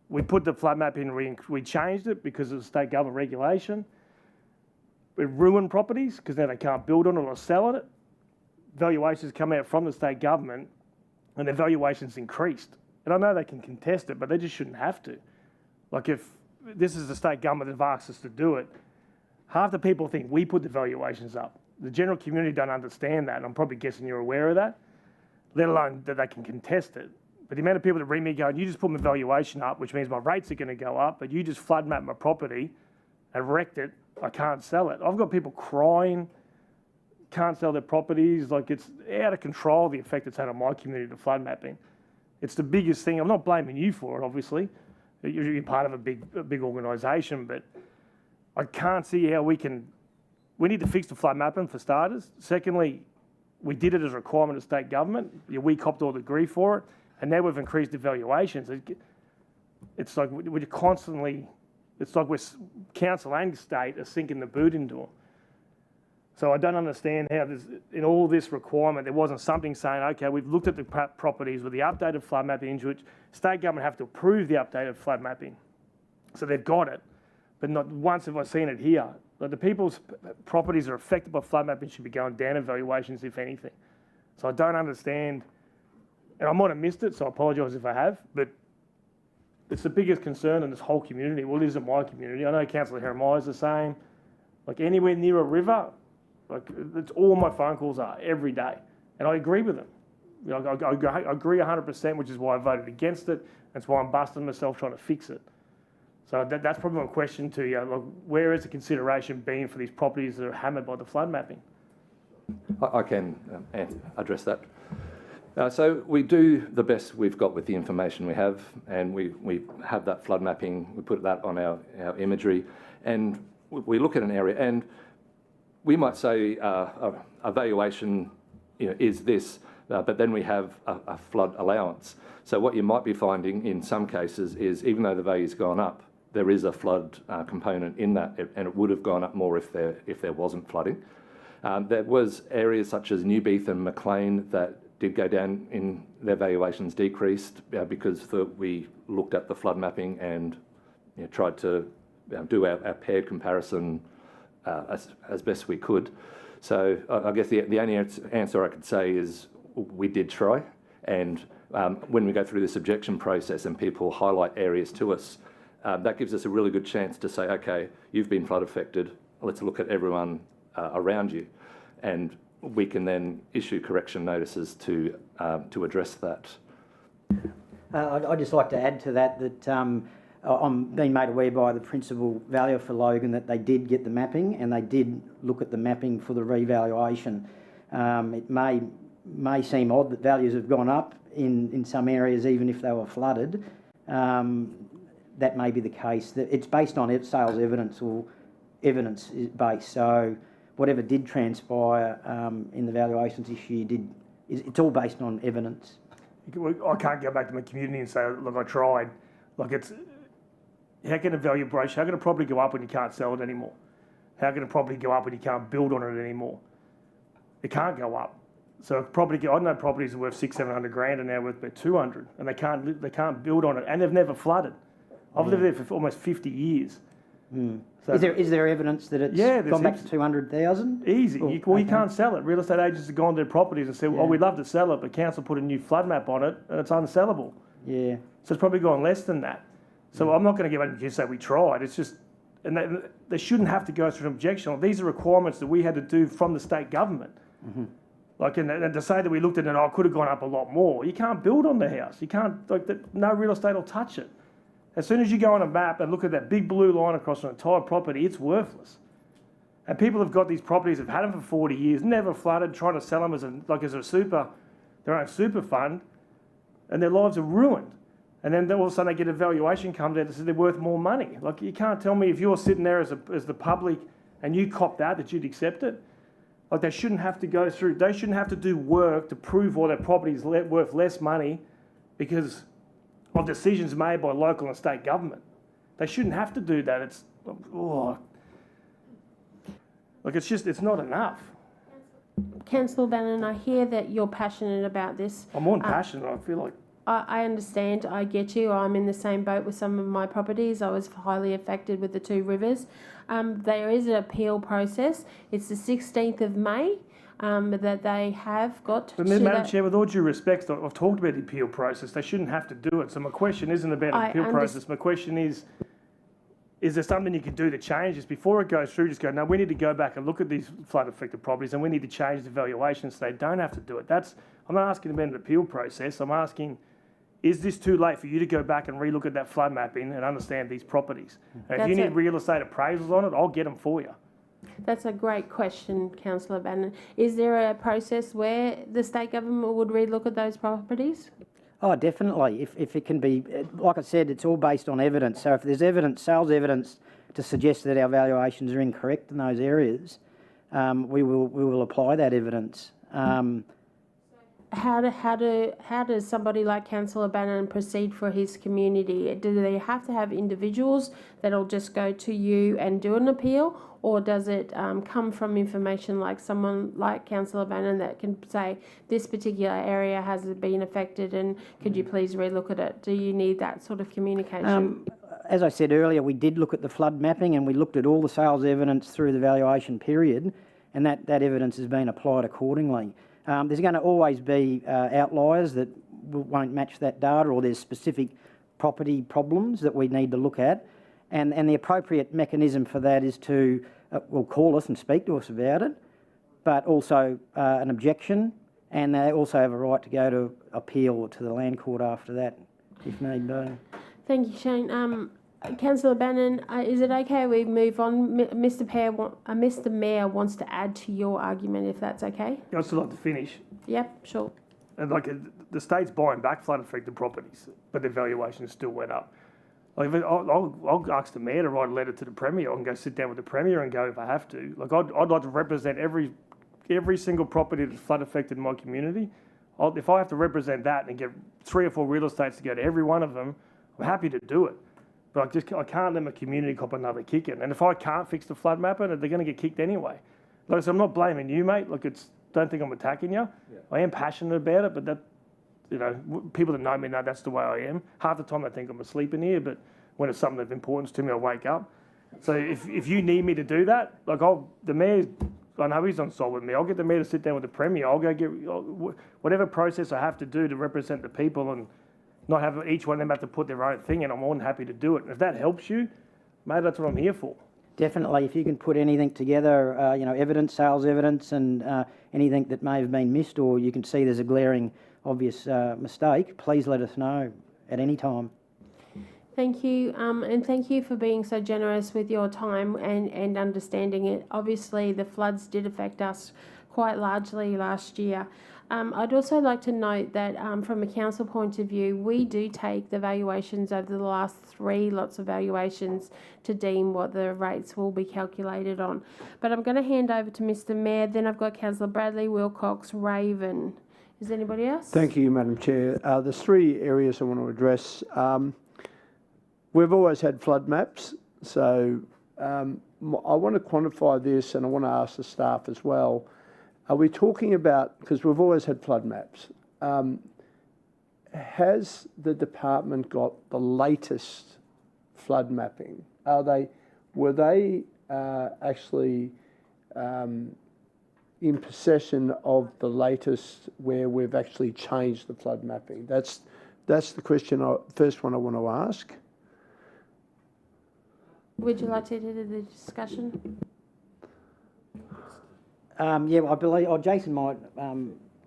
we put the flood map in, we changed it because of the state government regulation. It ruined properties because now they can't build on it or sell it. Valuations come out from the state government, and their valuations increased. And I know they can contest it, but they just shouldn't have to. Like, if this is the state government that have asked us to do it, half the people think we put the valuations up. The general community don't understand that, and I'm probably guessing you're aware of that, let alone that they can contest it. But the amount of people that ring me going, you just put my valuation up, which means my rates are going to go up, but you just flood map my property and wrecked it, I can't sell it. I've got people crying, can't sell their properties. Like, it's out of control, the effect it's had on my community, the flood mapping. It's the biggest thing. I'm not blaming you for it, obviously. You're part of a big organisation, but I can't see how we need to fix the flood mapping for starters. Secondly, we did it as a requirement of state government. We copped all the grief for it, and now we've increased the valuations. It's like we're constantly, it's like we're council and state are sinking the boot into them. So I don't understand how in all this requirement there wasn't something saying, okay, we've looked at the properties with the updated flood mapping into which state government have to approve the updated flood mapping. So they've got it. But not once have I seen it here. Like, the people's properties that are affected by flood mapping should be going down in valuations, if anything. So I don't understand and I might have missed it, so I apologise if I have, but it's the biggest concern in this whole community. Well, it isn't my community. I know Councillor Jeremiah is the same. Like anywhere near a river, like it's all my phone calls are every day, and I agree with them. You know, I agree 100%, which is why I voted against it. That's why I'm busting myself trying to fix it. So that's probably my question to you. Like, where is the consideration being for these properties that are hammered by the flood mapping? I can address that. So we do the best we've got with the information we have, and we have that flood mapping, we put that on our imagery, and we look at an area, and we might say a valuation, you know, is this, but then we have a flood allowance. So what you might be finding in some cases is, even though the value's gone up, there is a flood component in that, and it would have gone up more if there wasn't flooding. There was areas such as Newbeath and Maclean that did go down in their valuations decreased because we looked at the flood mapping and, you know, tried to do our paired comparison as best we could. So I guess the only answer I could say is we did try, and when we go through this objection process and people highlight areas to us, that gives us a really good chance to say, okay, you've been flood affected, let's look at everyone around you, and we can then issue correction notices to address that. I'd just like to add to that I'm being made aware by the principal valuer for Logan that they did get the mapping and they did look at the mapping for the revaluation. It may seem odd that values have gone up in some areas even if they were flooded. That may be the case. It's based on sales evidence or evidence based. So whatever did transpire in the valuations this year it's all based on evidence. I can't go back to my community and say, look, I tried. Like how can a property go up when you can't sell it anymore? How can a property go up when you can't build on it anymore? It can't go up. So I know properties are worth 600-700 grand and now worth about 200, and they can't build on it, and they've never flooded. I've lived there for almost 50 years. Mm. So is there evidence that it's gone back to 200,000? Easy. You can't sell it. Real estate agents have gone to their properties and said, we'd love to sell it, but council put a new flood map on it and it's unsellable. Yeah. So it's probably gone less than that. So I'm not going to give up and say we tried. It's just, and they shouldn't have to go through an objection. These are requirements that we had to do from the state government. Mm-hmm. Like, and to say that we looked at it and I could have gone up a lot more. You can't build on the house. You can't, no real estate will touch it. As soon as you go on a map and look at that big blue line across an entire property, it's worthless. And people have got these properties, have had them for 40 years, never flooded, trying to sell them as their own super fund, and their lives are ruined. And then all of a sudden they get a valuation comes out that says they're worth more money. Like, you can't tell me if you're sitting there as the public and you cop that you'd accept it. Like, they shouldn't have to do work to prove why their property is worth less money because of decisions made by local and state government. They shouldn't have to do that. It's not enough. Councillor Bannon, I hear that you're passionate about this. I'm more than passionate. I feel like I understand. I get you. I'm in the same boat with some of my properties. I was highly affected with the two rivers. There is an appeal process. It's the 16th of May. That they have got. But Madam Chair, with all due respect, I've talked about the appeal process. They shouldn't have to do it. So my question isn't about the appeal process. My question is there something you can do to change this before it goes through? Just go, no, we need to go back and look at these flood-affected properties and we need to change the valuation so they don't have to do it. I'm not asking about an appeal process. I'm asking, is this too late for you to go back and relook at that flood mapping and understand these properties? And if you need real estate appraisals on it, I'll get them for you. That's a great question, Councillor Bannon. Is there a process where the state government would relook at those properties? Oh, definitely. If it can be, like I said, it's all based on evidence. So if there's evidence, sales evidence to suggest that our valuations are incorrect in those areas, we will apply that evidence. How does somebody like Councillor Bannon proceed for his community? Do they have to have individuals that'll just go to you and do an appeal, or does it come from information like someone like Councillor Bannon that can say this particular area has been affected and could you please relook at it? Do you need that sort of communication? As I said earlier, we did look at the flood mapping and we looked at all the sales evidence through the valuation period, and that evidence has been applied accordingly. There's going to always be outliers that won't match that data, or there's specific property problems that we need to look at. And the appropriate mechanism for that is to, call us and speak to us about it, but also an objection, and they also have a right to go to appeal to the Land Court after that, if need be. Thank you, Shane. Councillor Bannon, is it okay we move on? Mr Mayor wants to add to your argument, if that's okay. I'd still like to finish. Yep, sure. And like the state's buying back flood-affected properties, but their valuations still went up. Like I'll ask the mayor to write a letter to the premier. I can go sit down with the premier and go if I have to. Like I'd like to represent every single property that's flood-affected in my community. If I have to represent that and get 3 or 4 real estates to go to every one of them, I'm happy to do it. But I can't let my community cop another kicking. And if I can't fix the flood mapper, they're going to get kicked anyway. Like I said, I'm not blaming you, mate. Like don't think I'm attacking you. Yeah. I am passionate about it, but that, people that know me know that's the way I am. Half the time I think I'm asleep in here, but when it's something of importance to me, I wake up. So if you need me to do that, like the mayor, I know he's on side with me. I'll get the mayor to sit down with the premier. I'll go get whatever process I have to do to represent the people and not have each one of them have to put their own thing in. I'm more than happy to do it. And if that helps you, mate, that's what I'm here for. Definitely, if you can put anything together, evidence, sales evidence, and anything that may have been missed, or you can see there's a glaring, obvious mistake, please let us know at any time. Thank you, and thank you for being so generous with your time and understanding it. Obviously, the floods did affect us quite largely last year. I'd also like to note that from a council point of view, we do take the valuations over the last 3 lots of valuations to deem what the rates will be calculated on. But I'm going to hand over to Mr Mayor, then I've got Councillor Bradley, Wilcox, Raven. Is there anybody else? Thank you, Madam Chair. There's 3 areas I want to address. We've always had flood maps, so I want to quantify this, and I want to ask the staff as well. Are we talking about, because we've always had flood maps, has the department got the latest flood mapping? Were they actually in possession of the latest where we've actually changed the flood mapping? That's the question, first one I want to ask. Would you like to do the discussion? I believe Jason might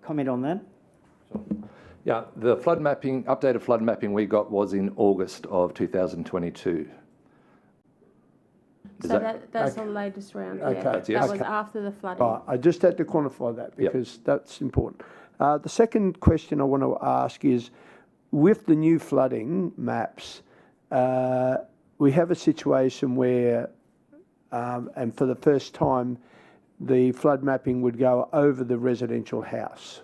comment on that. Yeah, the updated flood mapping we got was in August of 2022. That's okay. The latest round. Okay. Yeah, that was after the flooding. Right, I just had to quantify that because that's important. The second question I want to ask is, with the new flooding maps, we have a situation where, and for the first time, the flood mapping would go over the residential house.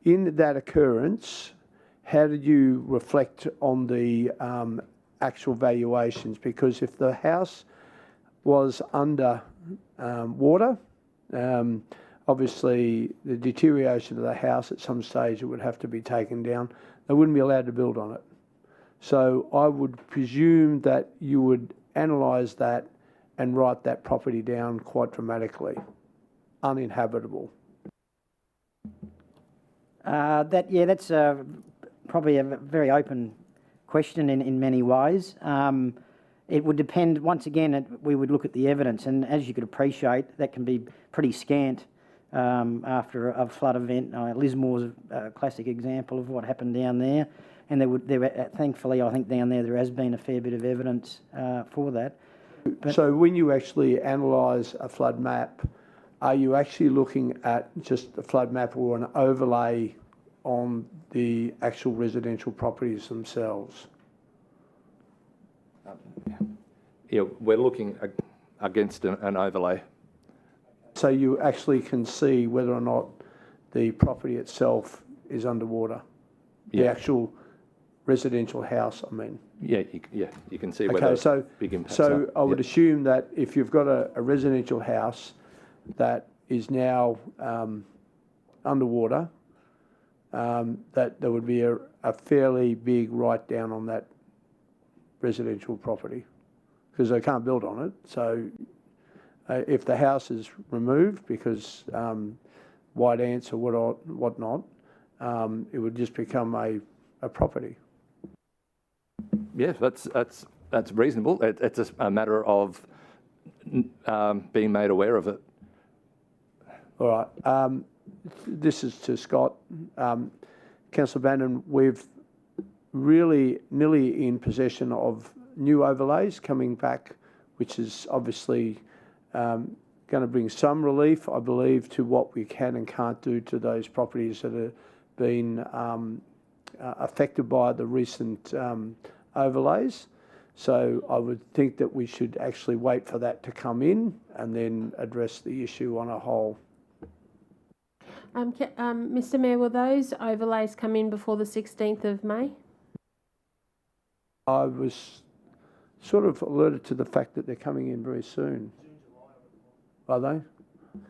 In that occurrence, how did you reflect on the actual valuations? Because if the house was under water, obviously the deterioration of the house at some stage, it would have to be taken down. They wouldn't be allowed to build on it. So I would presume that you would analyse that and write that property down quite dramatically, uninhabitable. That's probably a very open question in many ways. It would depend, once again, we would look at the evidence, and as you could appreciate, that can be pretty scant after a flood event. Lismore's a classic example of what happened down there, and thankfully, I think down there has been a fair bit of evidence for that. But so when you actually analyse a flood map, are you actually looking at just the flood map or an overlay on the actual residential properties themselves? Yeah, we're looking against an overlay. So you actually can see whether or not the property itself is underwater, the actual residential house, I mean. Yeah, you can see whether big impacts So are. I would assume that if you've got a residential house that is now underwater, that there would be a fairly big write-down on that residential property because they can't build on it. So if the house is removed because white ants or whatnot, it would just become a property. Yeah, that's reasonable. It's a matter of being made aware of it. All right. This is to Scott. Councillor Bannon, we've really nearly in possession of new overlays coming back, which is obviously going to bring some relief, I believe, to what we can and can't do to those properties that have been affected by the recent overlays. So I would think that we should actually wait for that to come in and then address the issue on a whole. Mr. Mayor, will those overlays come in before the 16th of May? I was sort of alerted to the fact that they're coming in very soon. Are they?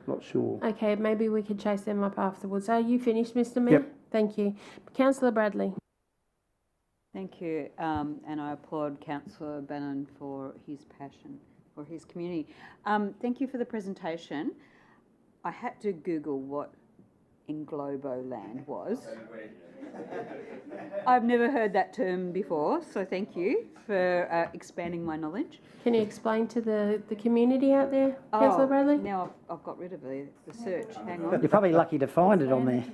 Not sure. Okay, maybe we could chase them up afterwards. Are you finished, Mr. Mayor? Yep. Thank you. Councillor Bradley. Thank you, and I applaud Councillor Bannon for his passion for his community. Thank you for the presentation. I had to Google what Englobo land was. I've never heard that term before, so thank you for expanding my knowledge. Can you explain to the community out there, Councillor Bradley? Now I've got rid of the search. Hang on. You're probably lucky to find it on there.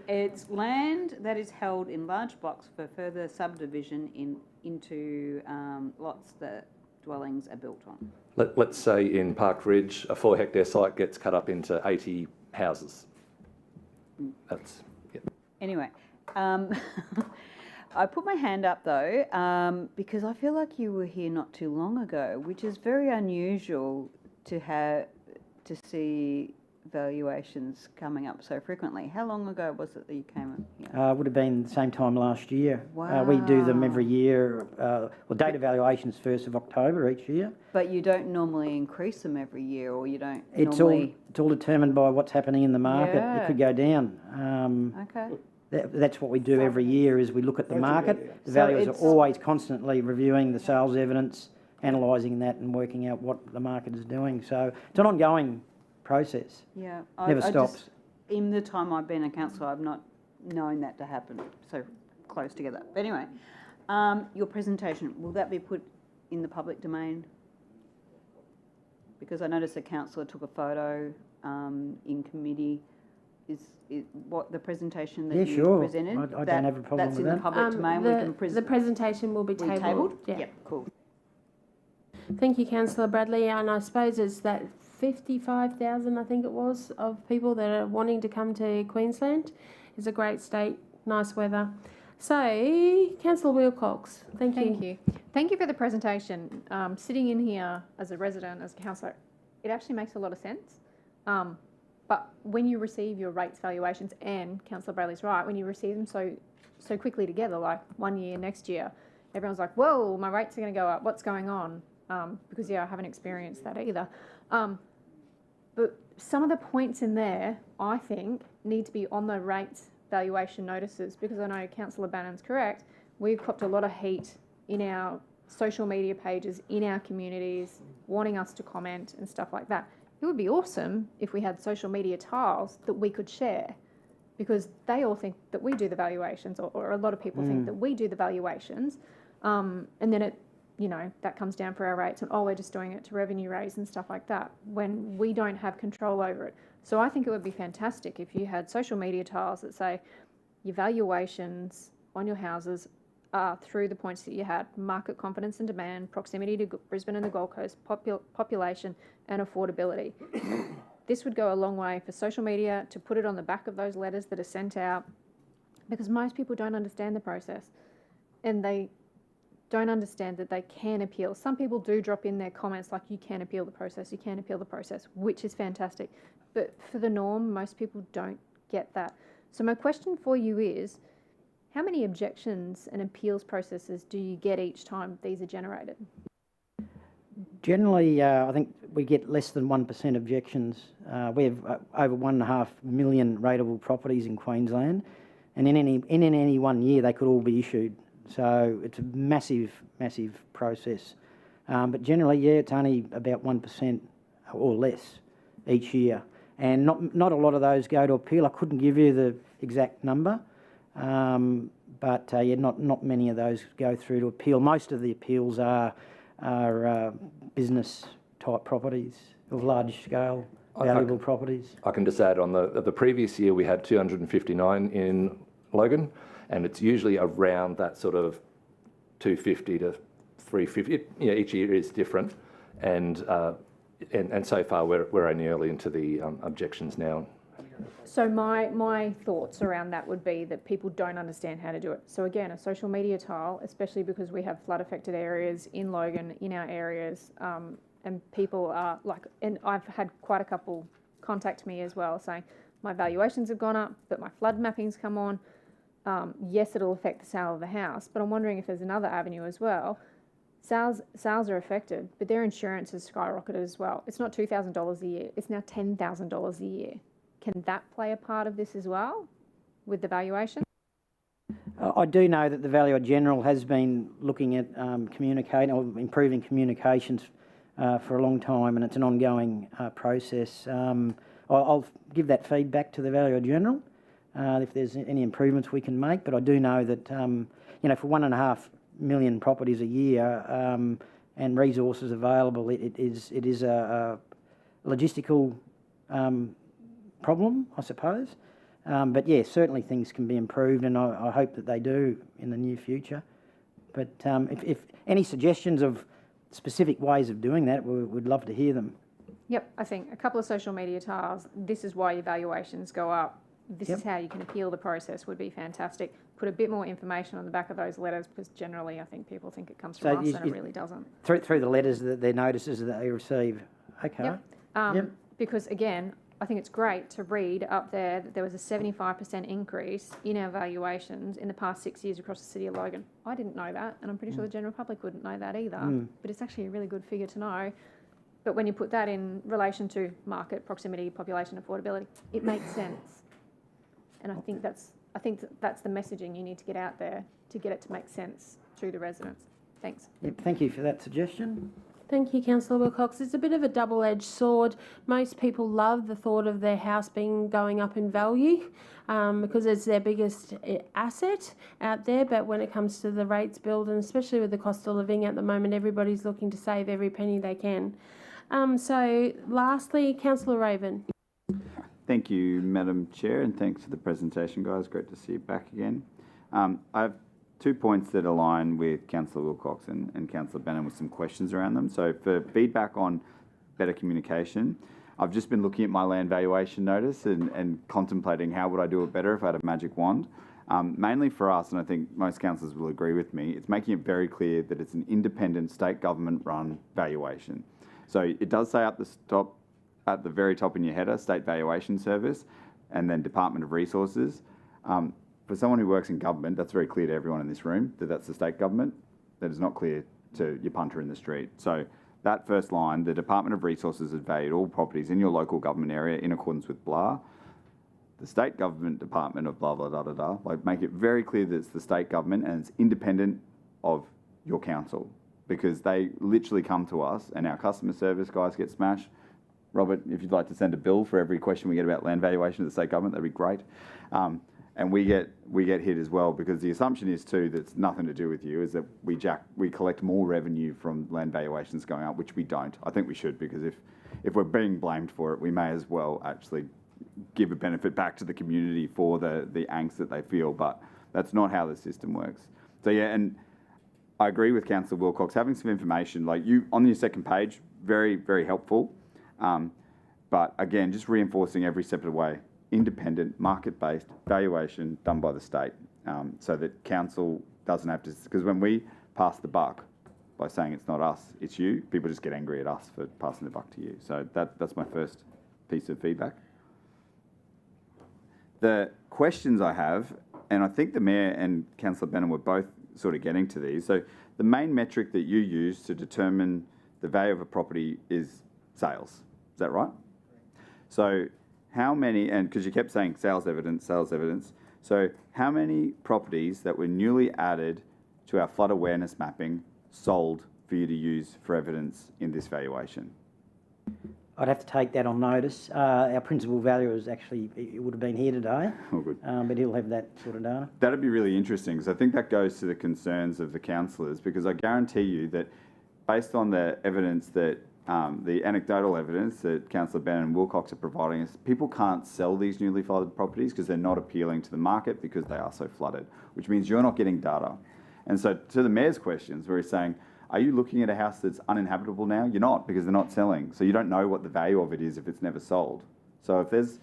It's land that is held in large blocks for further subdivision into lots that dwellings are built on. Let's say in Park Ridge, a 4 hectare site gets cut up into 80 houses. That's, yeah. Anyway, I put my hand up though because I feel like you were here not too long ago, which is very unusual to see valuations coming up so frequently. How long ago was it that you came up here? Would have been the same time last year. Wow. We do them every year. Well, date evaluations 1st of October each year. But you don't normally increase them every year, or you don't It's normally... all determined by what's happening in the market. Yeah. It could go down. Okay. That's what we do every year is we look at the market. The So valuers are it's- always constantly reviewing the sales evidence, analysing that and working out what the market is doing. So it's an ongoing process. Yeah. Never stops. In the time I've been a councillor, I've not known that to happen so close together. But anyway, your presentation, will that be put in the public domain? Because I noticed a councillor took a photo in committee. Is what the presentation that you sure. presented? I don't have a problem that's with in that. the public domain. The presentation will be tabled. Yeah. Yep, cool. Thank you, Councillor Bradley. And I suppose it's that 55,000, I think it was, of people that are wanting to come to Queensland. It's a great state, nice weather. So, Councillor Wilcox, thank you. Thank you for the presentation. Sitting in here as a resident, as a councillor, it actually makes a lot of sense. But when you receive your rates valuations, and Councillor Bradley's right, when you receive them so quickly together, like 1 year, next year, everyone's like, whoa, my rates are going to go up. What's going on? Because, yeah, I haven't experienced that either. But some of the points in there, I think, need to be on the rates valuation notices, because I know Councillor Bannon's correct. We've copped a lot of heat in our social media pages, in our communities, wanting us to comment and stuff like that. It would be awesome if we had social media tiles that we could share, because they all think that we do the valuations, or a lot of people think that we do the valuations, and then it, that comes down for our rates, and we're just doing it to revenue raise and stuff like that, when we don't have control over it. So I think it would be fantastic if you had social media tiles that say your valuations on your houses are through the points that you had: market confidence and demand, proximity to Brisbane and the Gold Coast, population and affordability. This would go a long way for social media to put it on the back of those letters that are sent out, because most people don't understand the process, and they don't understand that they can appeal. Some people do drop in their comments like, you can appeal the process, which is fantastic. But for the norm, most people don't get that. So my question for you is, how many objections and appeals processes do you get each time these are generated? Generally, I think we get less than 1% objections. We have over 1.5 million rateable properties in Queensland, and in any 1 year they could all be issued. So it's a massive, massive process. But generally, yeah, it's only about 1% or less each year. and not a lot of those go to appeal. I couldn't give you the exact number, but yeah, not many of those go through to appeal. Most of the appeals are business type properties of large scale, valuable properties. I can just add on the previous year we had 259 in Logan, and it's usually around that sort of 250 to 350. Each year is different, and so far we're only early into the objections now. So my thoughts around that would be that people don't understand how to do it. So again, a social media tile, especially because we have flood affected areas in Logan, in our areas, and people are like, and I've had quite a couple contact me as well saying, my valuations have gone up, but my flood mapping's come on. Yes, it'll affect the sale of the house, but I'm wondering if there's another avenue as well. Sales are affected, but their insurance has skyrocketed as well. It's not $2,000 a year, it's now $10,000 a year. Can that play a part of this as well with the valuation? I do know that the Valuer General has been looking at communicating or improving communications for a long time, and it's an ongoing process. I'll give that feedback to the Valuer General if there's any improvements we can make, but I do know that for 1.5 million properties a year and resources available, it is a logistical problem, I suppose. But yeah, certainly things can be improved, and I hope that they do in the near future. But if any suggestions of specific ways of doing that, we'd love to hear them. Yep, I think a couple of social media tiles, this is why your valuations go up. This is how you can appeal the process would be fantastic. Put a bit more information on the back of those letters, because generally I think people think it comes from us and it really doesn't. Through the letters, their notices that they receive. Okay. Yep. Because again, I think it's great to read up there that there was a 75% increase in our valuations in the past 6 years across the city of Logan. I didn't know that, and I'm pretty sure the general public wouldn't know that either. But it's actually a really good figure to know. But when you put that in relation to market, proximity, population, affordability, it makes sense. And I think that's the messaging you need to get out there to get it to make sense to the residents. Thanks. Yep, thank you for that suggestion. Thank you, Councillor Wilcox. It's a bit of a double-edged sword. Most people love the thought of their house going up in value because it's their biggest asset out there. But when it comes to the rates billed, and especially with the cost of living at the moment, everybody's looking to save every penny they can. So lastly, Councillor Raven. Thank you, Madam Chair, and thanks for the presentation, guys. Great to see you back again. I have 2 points that align with Councillor Wilcox and Councillor Bannon with some questions around them. So for feedback on better communication, I've just been looking at my land valuation notice and contemplating how would I do it better if I had a magic wand. Mainly for us, and I think most councillors will agree with me, it's making it very clear that it's an independent state government run valuation. So it does say up the top, at the very top in your header, State Valuation Service, and then Department of Resources. For someone who works in government, that's very clear to everyone in this room that that's the state government. That is not clear to your punter in the street. So that first line, the Department of Resources has valued all properties in your local government area in accordance with blah. The state government department of blah, blah, da, da, da. Like, make it very clear that it's the state government and it's independent of your council, because they literally come to us and our customer service guys get smashed. Robert, if you'd like to send a bill for every question we get about land valuation of the state government, that'd be great. And we get hit as well, because the assumption is too that's nothing to do with you, is that we collect more revenue from land valuations going up, which we don't. I think we should, because if we're being blamed for it, we may as well actually give a benefit back to the community for the angst that they feel. But that's not how the system works. So yeah, and I agree with Councillor Wilcox. Having some information like you on your second page, very, very helpful. But again, just reinforcing every step of the way, independent, market-based valuation done by the state, so that council doesn't have to, because when we pass the buck by saying it's not us, it's you, people just get angry at us for passing the buck to you. So that's my first piece of feedback. The questions I have, and I think the Mayor and Councillor Bannon were both sort of getting to these. So the main metric that you use to determine the value of a property is sales. Is that right? So how many, and because you kept saying sales evidence, so how many properties that were newly added to our flood awareness mapping sold for you to use for evidence in this valuation? I'd have to take that on notice. Our principal valuer is actually, it would have been here today, Oh, good. but he'll have that sort of data. That'd be really interesting because I think that goes to the concerns of the councillors, because I guarantee you that based on the evidence that, the anecdotal evidence that Councillor Bannon and Wilcox are providing us, people can't sell these newly flooded properties because they're not appealing to the market because they are so flooded, which means you're not getting data. And so to the Mayor's questions where he's saying, are you looking at a house that's uninhabitable now? You're not, because they're not selling. So you don't know what the value of it is if it's never sold. So if there's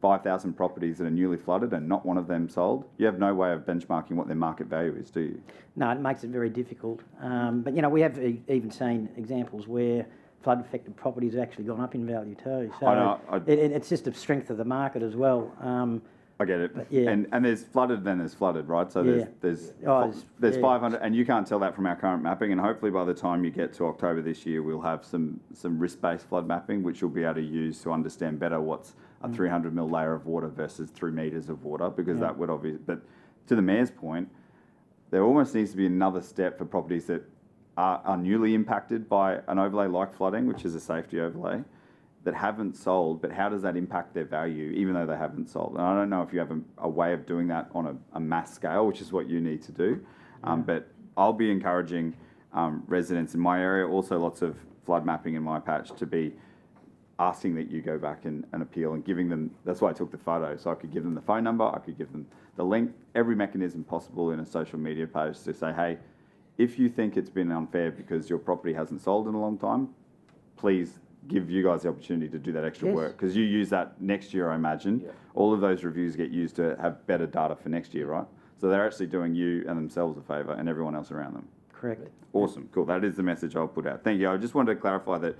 5,000 properties that are newly flooded and not one of them sold, you have no way of benchmarking what their market value is, do you? No, it makes it very difficult. But, you know, we have even seen examples where flood-affected properties have actually gone up in value too. So I know, it's just a strength of the market as well. I get it. Yeah. And there's flooded, then there's flooded, right? So Yeah. there's yeah. 500, and you can't tell that from our current mapping. And hopefully by the time you get to October this year, we'll have some risk-based flood mapping, which you'll be able to use to understand better what's a 300 mil layer of water versus 3 metres of water, because that would obviously. But to the Mayor's point, there almost needs to be another step for properties that are newly impacted by an overlay like flooding, which is a safety overlay, that haven't sold, but how does that impact their value, even though they haven't sold? And I don't know if you have a way of doing that on a mass scale, which is what you need to do. But I'll be encouraging residents in my area, also lots of flood mapping in my patch, to be asking that you go back and appeal and giving them, that's why I took the photo, so I could give them the phone number, I could give them the link, every mechanism possible in a social media post to say, hey, if you think it's been unfair because your property hasn't sold in a long time, please give you guys the opportunity to do that extra work, because you use that next year, I imagine. Yeah. All of those reviews get used to have better data for next year, right? So they're actually doing you and themselves a favour and everyone else around them. Correct. Awesome, cool. That is the message I'll put out. Thank you. I just wanted to clarify that,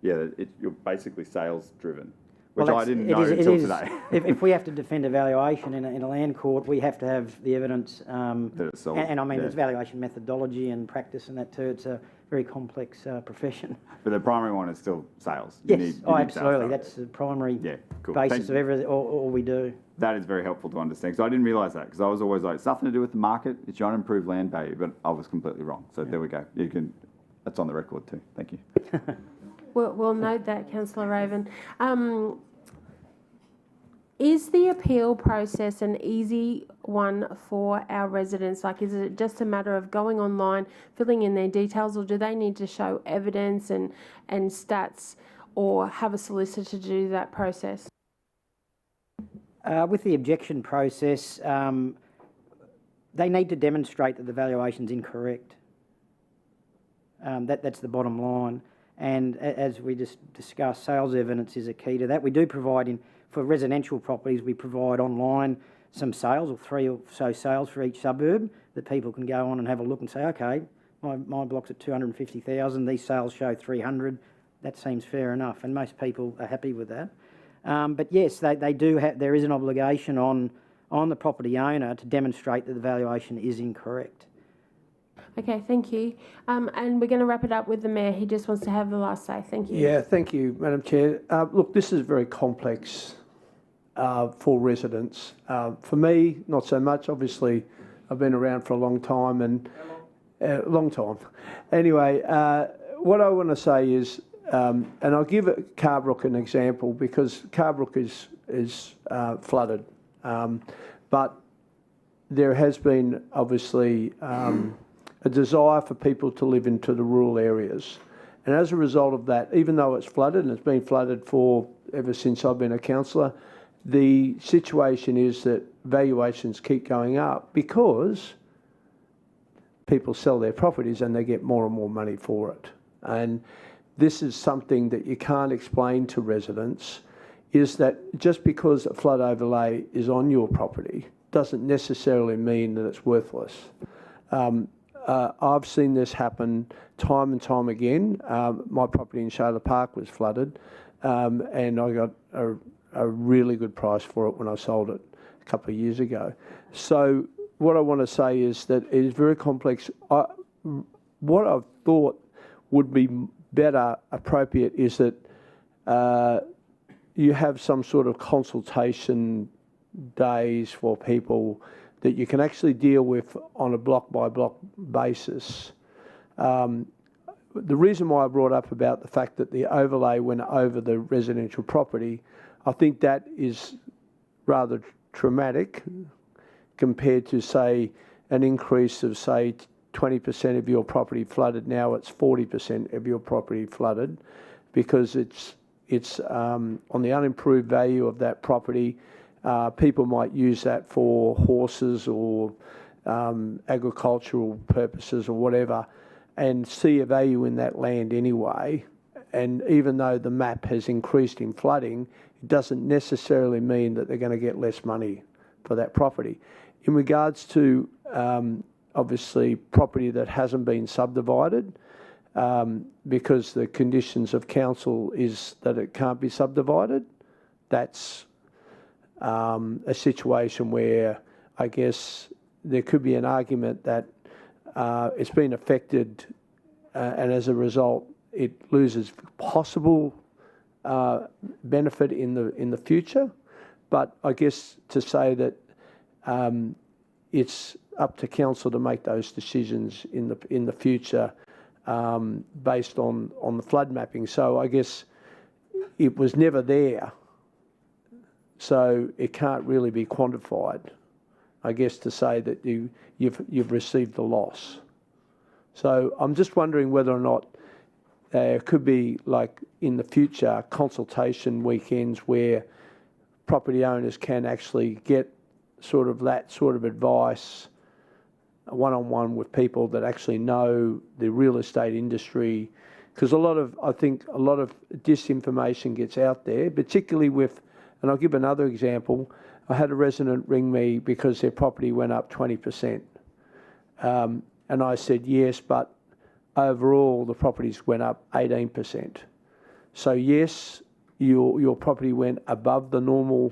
yeah, you're basically sales driven, which I didn't know until today. If we have to defend a valuation in a land court, we have to have the evidence. That it's sold. And I mean, there's valuation methodology and practice and that too. It's a very complex profession. But the primary one is still sales. Yes, absolutely. That's the primary basis of everything, all we do. That is very helpful to understand. So I didn't realise that, because I was always like, it's nothing to do with the market, it's your unimproved land value, but I was completely wrong. So there we go. That's on the record too. Thank you. We'll note that, Councillor Raven. Is the appeal process an easy one for our residents? Like, is it just a matter of going online, filling in their details, or do they need to show evidence and stats, or have a solicitor do that process? With the objection process, they need to demonstrate that the valuation's incorrect. That's the bottom line. And as we just discussed, sales evidence is a key to that. We do provide for residential properties, we provide online some sales, or 3 or so sales for each suburb, that people can go on and have a look and say, okay, my block's at 250,000, these sales show 300, that seems fair enough, and most people are happy with that. But yes, they do have, there is an obligation on the property owner to demonstrate that the valuation is incorrect. Okay, thank you. And we're going to wrap it up with the Mayor. He just wants to have the last say. Thank you. Yeah, thank you, Madam Chair. Look, this is very complex for residents. For me, not so much. Obviously, I've been around for a long time and long time. Anyway, what I want to say is, and I'll give Carbrook an example, because Carbrook is flooded, but there has been obviously a desire for people to live into the rural areas. And as a result of that, even though it's flooded, and it's been flooded for ever since I've been a councillor, the situation is that valuations keep going up because people sell their properties and they get more and more money for it. And this is something that you can't explain to residents, is that just because a flood overlay is on your property doesn't necessarily mean that it's worthless. I've seen this happen time and time again. My property in Shayla Park was flooded, and I got a really good price for it when I sold it a couple of years ago. So what I want to say is that it is very complex. What I've thought would be better appropriate is that you have some sort of consultation days for people that you can actually deal with on a block-by-block basis. the reason why I brought up about the fact that the overlay went over the residential property, I think that is rather traumatic compared to, say, an increase of, say, 20% of your property flooded. Now it's 40% of your property flooded, because it's on the unimproved value of that property. People might use that for horses or agricultural purposes or whatever, and see a value in that land anyway. And even though the map has increased in flooding, it doesn't necessarily mean that they're going to get less money for that property. In regards to obviously property that hasn't been subdivided, because the conditions of council is that it can't be subdivided, that's a situation where I guess there could be an argument that it's been affected, and as a result it loses possible benefit in the future. But I guess to say that it's up to council to make those decisions in the future based on the flood mapping. So I guess it was never there, so it can't really be quantified, I guess, to say that you've received the loss. So I'm just wondering whether or not there could be, like in the future, consultation weekends where property owners can actually get sort of that sort of advice one-on-one with people that actually know the real estate industry, because I think a lot of disinformation gets out there, particularly with, and I'll give another example. I had a resident ring me because their property went up 20%. And I said, yes, but overall the properties went up 18%. So yes, your property went above the normal,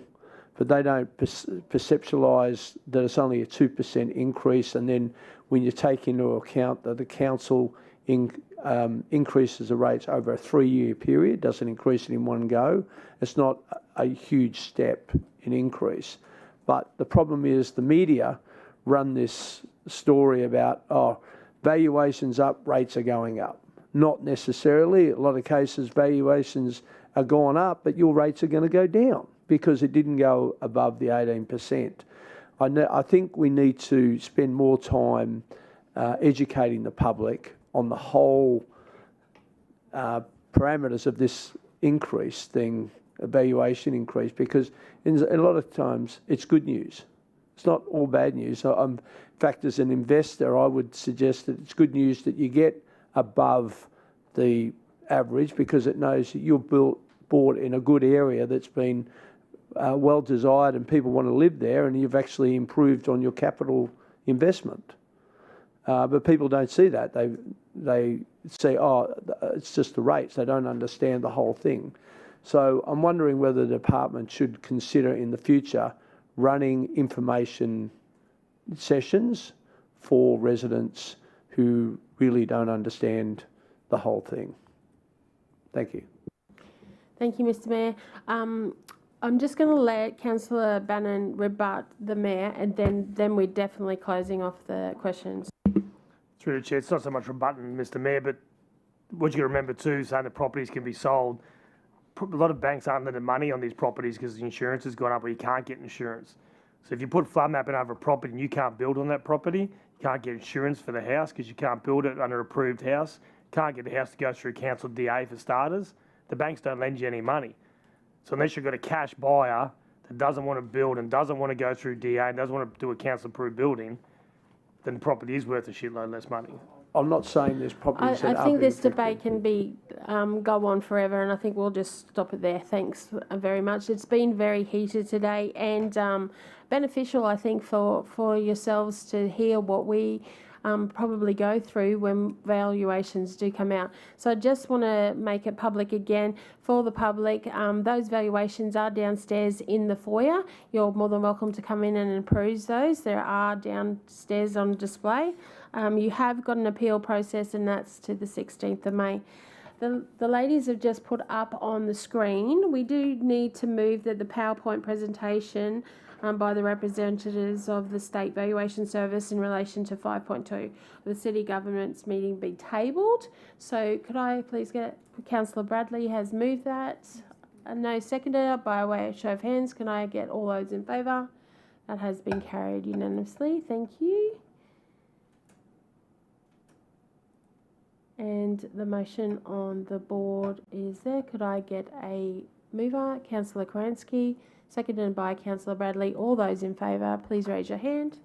but they don't perceptualise that it's only a 2% increase. And then when you take into account that the council increases the rates over a 3-year period, doesn't increase it in one go, it's not a huge step in increase. But the problem is the media run this story about, valuations up, rates are going up. Not necessarily. A lot of cases, valuations are going up, but your rates are going to go down because it didn't go above the 18%. I think we need to spend more time educating the public on the whole parameters of this increase thing, valuation increase, because in a lot of times it's good news. It's not all bad news. In fact, as an investor, I would suggest that it's good news that you get above the average, because it knows that you're bought in a good area that's been well desired and people want to live there, and you've actually improved on your capital investment. But people don't see that. They say, it's just the rates. They don't understand the whole thing. So I'm wondering whether the department should consider in the future running information sessions for residents who really don't understand the whole thing. Thank you. Thank you, Mr. Mayor. I'm just going to let Councillor Bannon rebut the Mayor, and then we're definitely closing off the questions. Through the Chair, it's not so much rebutting Mr. Mayor, but what you got to remember too, saying that properties can be sold. A lot of banks aren't lending money on these properties because the insurance has gone up, or you can't get insurance. So if you put flood mapping over a property and you can't build on that property, you can't get insurance for the house because you can't build it under approved house, can't get the house to go through council DA for starters, the banks don't lend you any money. So unless you've got a cash buyer that doesn't want to build and doesn't want to go through DA and doesn't want to do a council approved building, then the property is worth a shitload less money. I'm not saying there's properties that I are think being this debate can be go on forever, and I think we'll just stop it there. Thanks very much. It's been very heated today and beneficial, I think, for yourselves to hear what we probably go through when valuations do come out. So I just want to make it public again for the public. Those valuations are downstairs in the foyer. You're more than welcome to come in and peruse those. There are downstairs on display. You have got an appeal process, and that's to the 16th of May. The ladies have just put up on the screen. We do need to move that the PowerPoint presentation by the representatives of the State Valuation Service in relation to 5.2 the City Government's meeting be tabled. So could I please get Councillor Bradley has moved that. No seconder. By way of show of hands, can I get all those in favour? That has been carried unanimously. Thank you. And the motion on the board is there. Could I get a mover? Councillor Kerensky, seconded by Councillor Bradley. All those in favour, please raise your hand.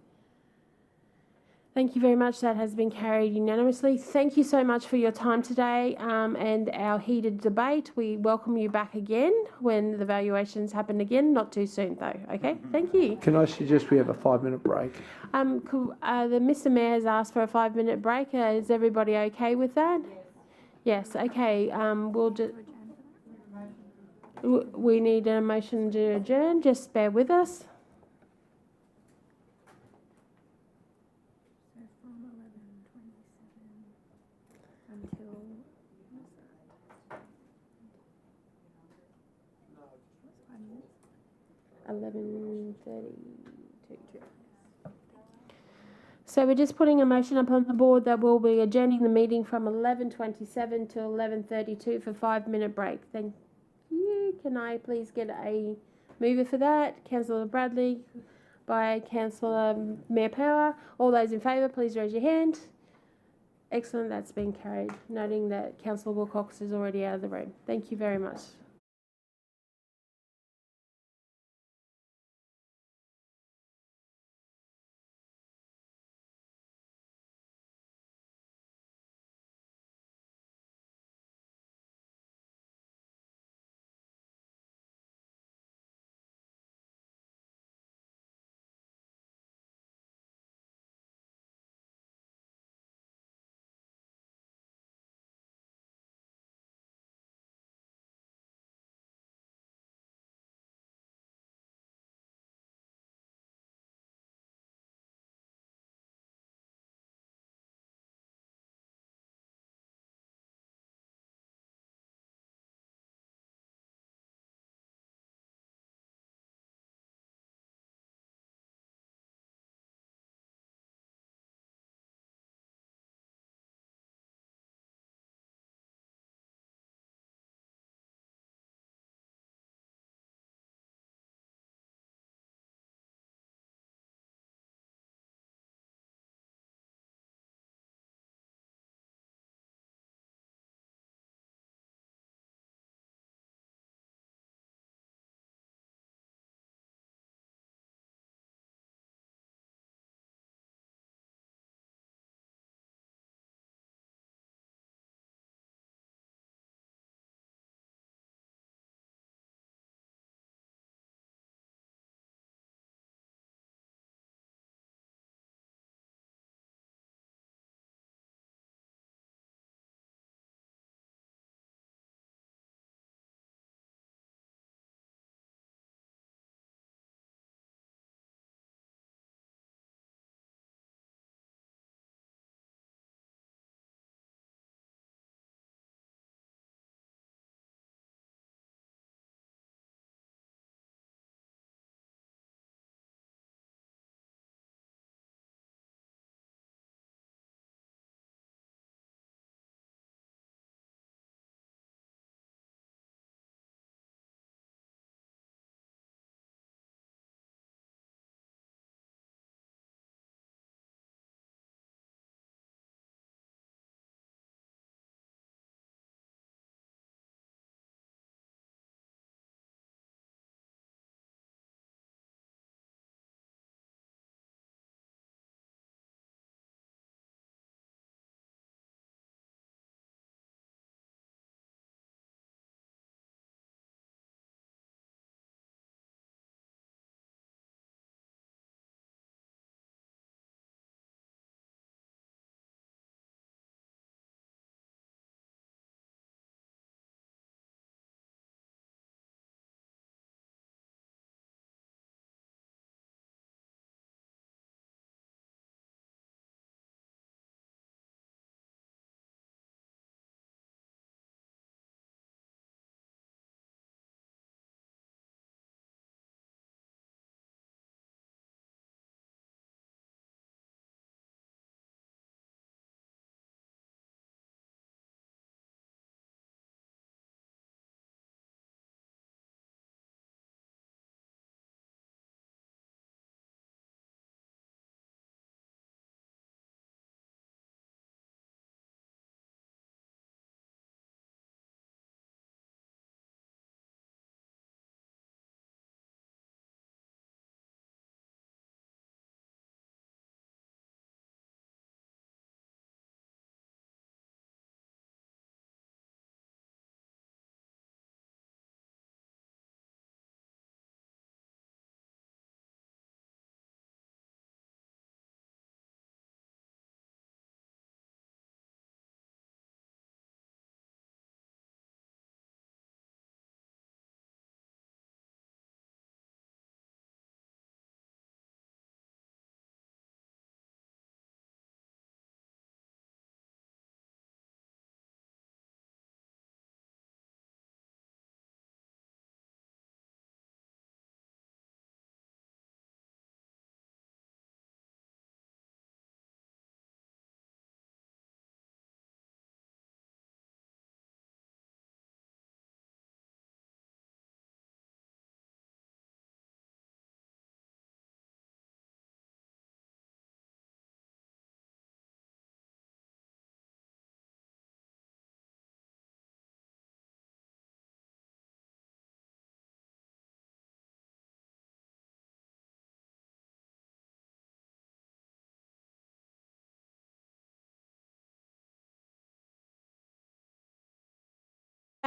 Thank you very much. That has been carried unanimously. Thank you so much for your time today and our heated debate. We welcome you back again when the valuations happen again. Not too soon though. Okay. Thank you. Can I suggest we have a 5-minute break? The Mr. Mayor has asked for a 5-minute break. Is everybody okay with that? Yes. Okay. We'll just. We need a motion to adjourn. Just bear with us. Until 11:32. So we're just putting a motion upon the board that we'll be adjourning the meeting from 11:27 to 11:32 for 5-minute break. Thank you. Can I please get a mover for that? Councillor Bradley by Councillor Mayor Power. All those in favour, please raise your hand. Excellent, that's been carried. Noting that Councillor Wilcox is already out of the room. Thank you very much.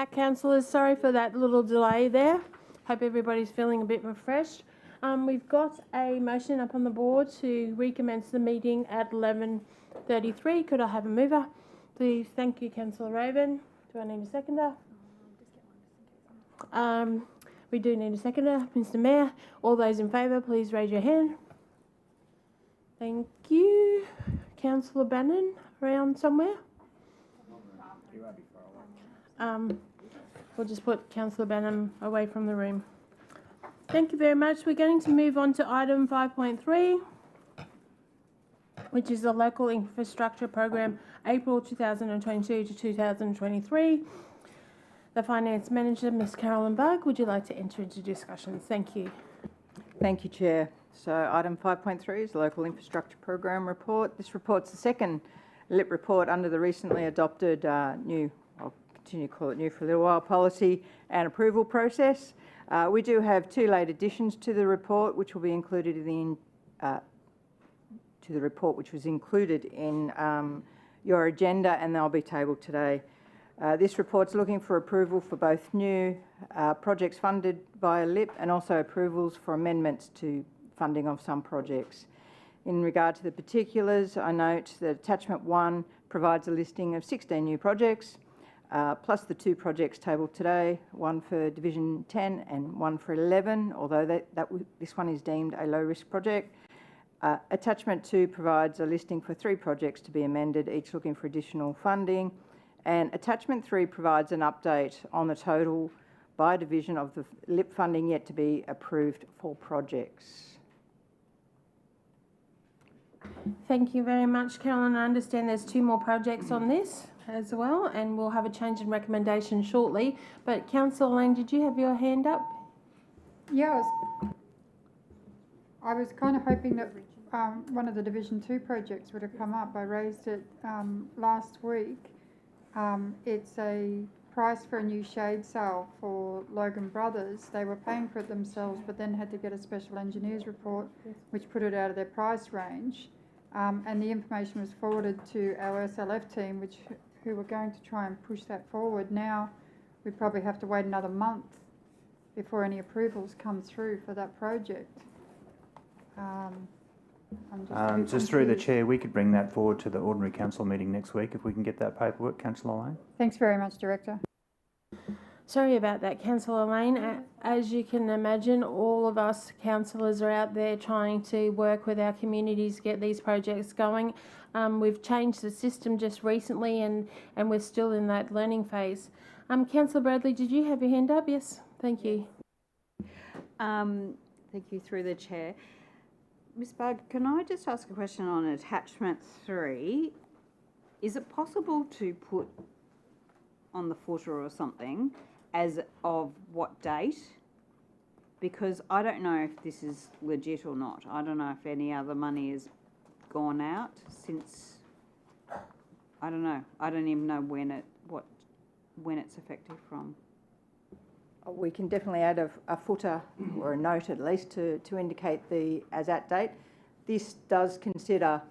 Councillors, sorry for that little delay there. Hope everybody's feeling a bit refreshed. We've got a motion up on the board to recommence the meeting at 11:33. Could I have a mover? Please, thank you, Councillor Raven. Do I need a seconder? We do need a seconder, Mr. Mayor. All those in favour, please raise your hand. Thank you. Councillor Bannon, around somewhere? We'll just put Councillor Bannon away from the room. Thank you very much. We're going to move on to item 5.3, which is the Local Infrastructure Program, April 2022 to 2023. The Finance Manager, Ms. Carolyn Bugg, would you like to enter into discussions? Thank you. Thank you, Chair. So item 5.3 is the Local Infrastructure Program report. This report's the second LIP report under the recently adopted new, I'll continue to call it new for a little while, policy and approval process. We do have two late additions to the report, which will be included in to the report, which was included in your agenda, and they'll be tabled today. This report's looking for approval for both new projects funded via LIP and also approvals for amendments to funding of some projects. In regard to the particulars, I note that attachment 1 provides a listing of 16 new projects, plus the two projects tabled today, one for Division 10 and one for 11, although this one is deemed a low-risk project. Attachment 2 provides a listing for 3 projects to be amended, each looking for additional funding. And attachment 3 provides an update on the total by division of the LIP funding yet to be approved for projects. Thank you very much, Carolyn. I understand there's 2 more projects on this as well, and we'll have a change in recommendation shortly. But Councillor Lang, did you have your hand up? Yeah, I was kind of hoping that one of the Division 2 projects would have come up. I raised it last week. It's a price for a new shade sail for Logan Brothers. They were paying for it themselves, but then had to get a special engineer's report, which put it out of their price range. And the information was forwarded to our SLF team, who were going to try and push that forward. Now we probably have to wait another month before any approvals come through for that project. Just through the chair, we could bring that forward to the ordinary council meeting next week if we can get that paperwork, Councillor Lane. Thanks very much, Director. Sorry about that, Councillor Lane. As you can imagine, all of us councillors are out there trying to work with our communities to get these projects going. We've changed the system just recently and we're still in that learning phase. Councillor Bradley, did you have your hand up? Yes, thank you. Thank you through the chair. Ms. Bugg, can I just ask a question on attachment 3? Is it possible to put on the footer or something as of what date? Because I don't know if this is legit or not. I don't know if any other money has gone out since, I don't know. I don't even know when it's effective from. We can definitely add a footer or a note at least to indicate the as at date. This does consider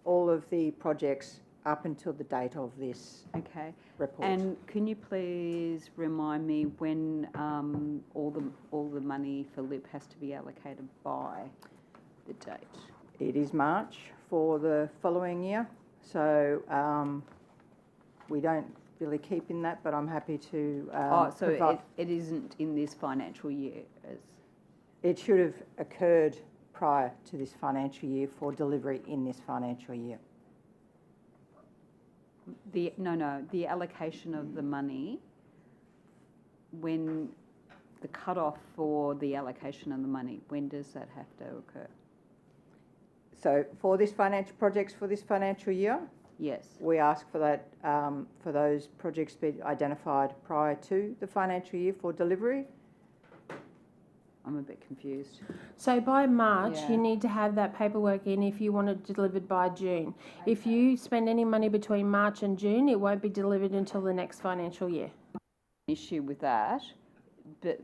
all of the projects up until the date of this report. And can you please remind me when all the money for LIP has to be allocated by the date? It is March for the following year, so we don't really keep in that, but I'm happy to so it isn't in this financial year? It should have occurred prior to this financial year for delivery in this financial year. The allocation of the money, when the cut-off for the allocation of the money, when does that have to occur? So for this projects for this financial year, yes, we ask for that for those projects to be identified prior to the financial year for delivery. I'm a bit confused. So by March, you need to have that paperwork in if you want it delivered by June. Okay. If you spend any money between March and June, it won't be delivered until the next financial year. Issue with that,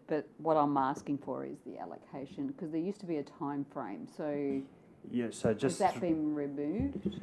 but what I'm asking for is the allocation, because there used to be a time frame. So Yeah, so Has just that been removed?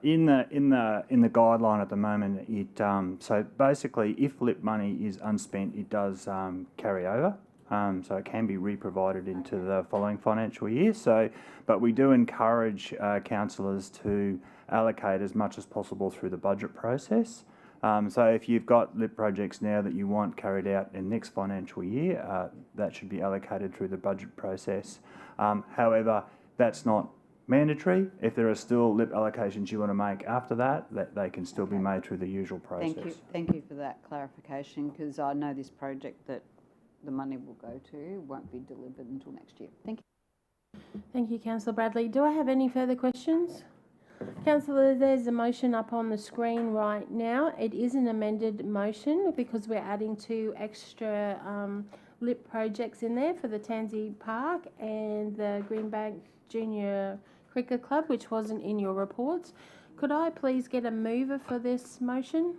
in the guideline at the moment, so basically, if LIP money is unspent, it does carry over. So it can be re-provided into the following financial year. So, but we do encourage councillors to allocate as much as possible through the budget process. So if you've got LIP projects now that you want carried out in next financial year, that should be allocated through the budget process. However, that's not mandatory. If there are still LIP allocations you want to make after that, they can still be made through the usual process. Thank you for that clarification, because I know this project that the money will go to won't be delivered until next year. Thank you. Thank you, Councillor Bradley. Do I have any further questions? Councillor, there's a motion up on the screen right now. It is an amended motion because we're adding 2 extra LIP projects in there for the Tansy Park and the Greenbank Junior Cricket Club, which wasn't in your reports. Could I please get a mover for this motion?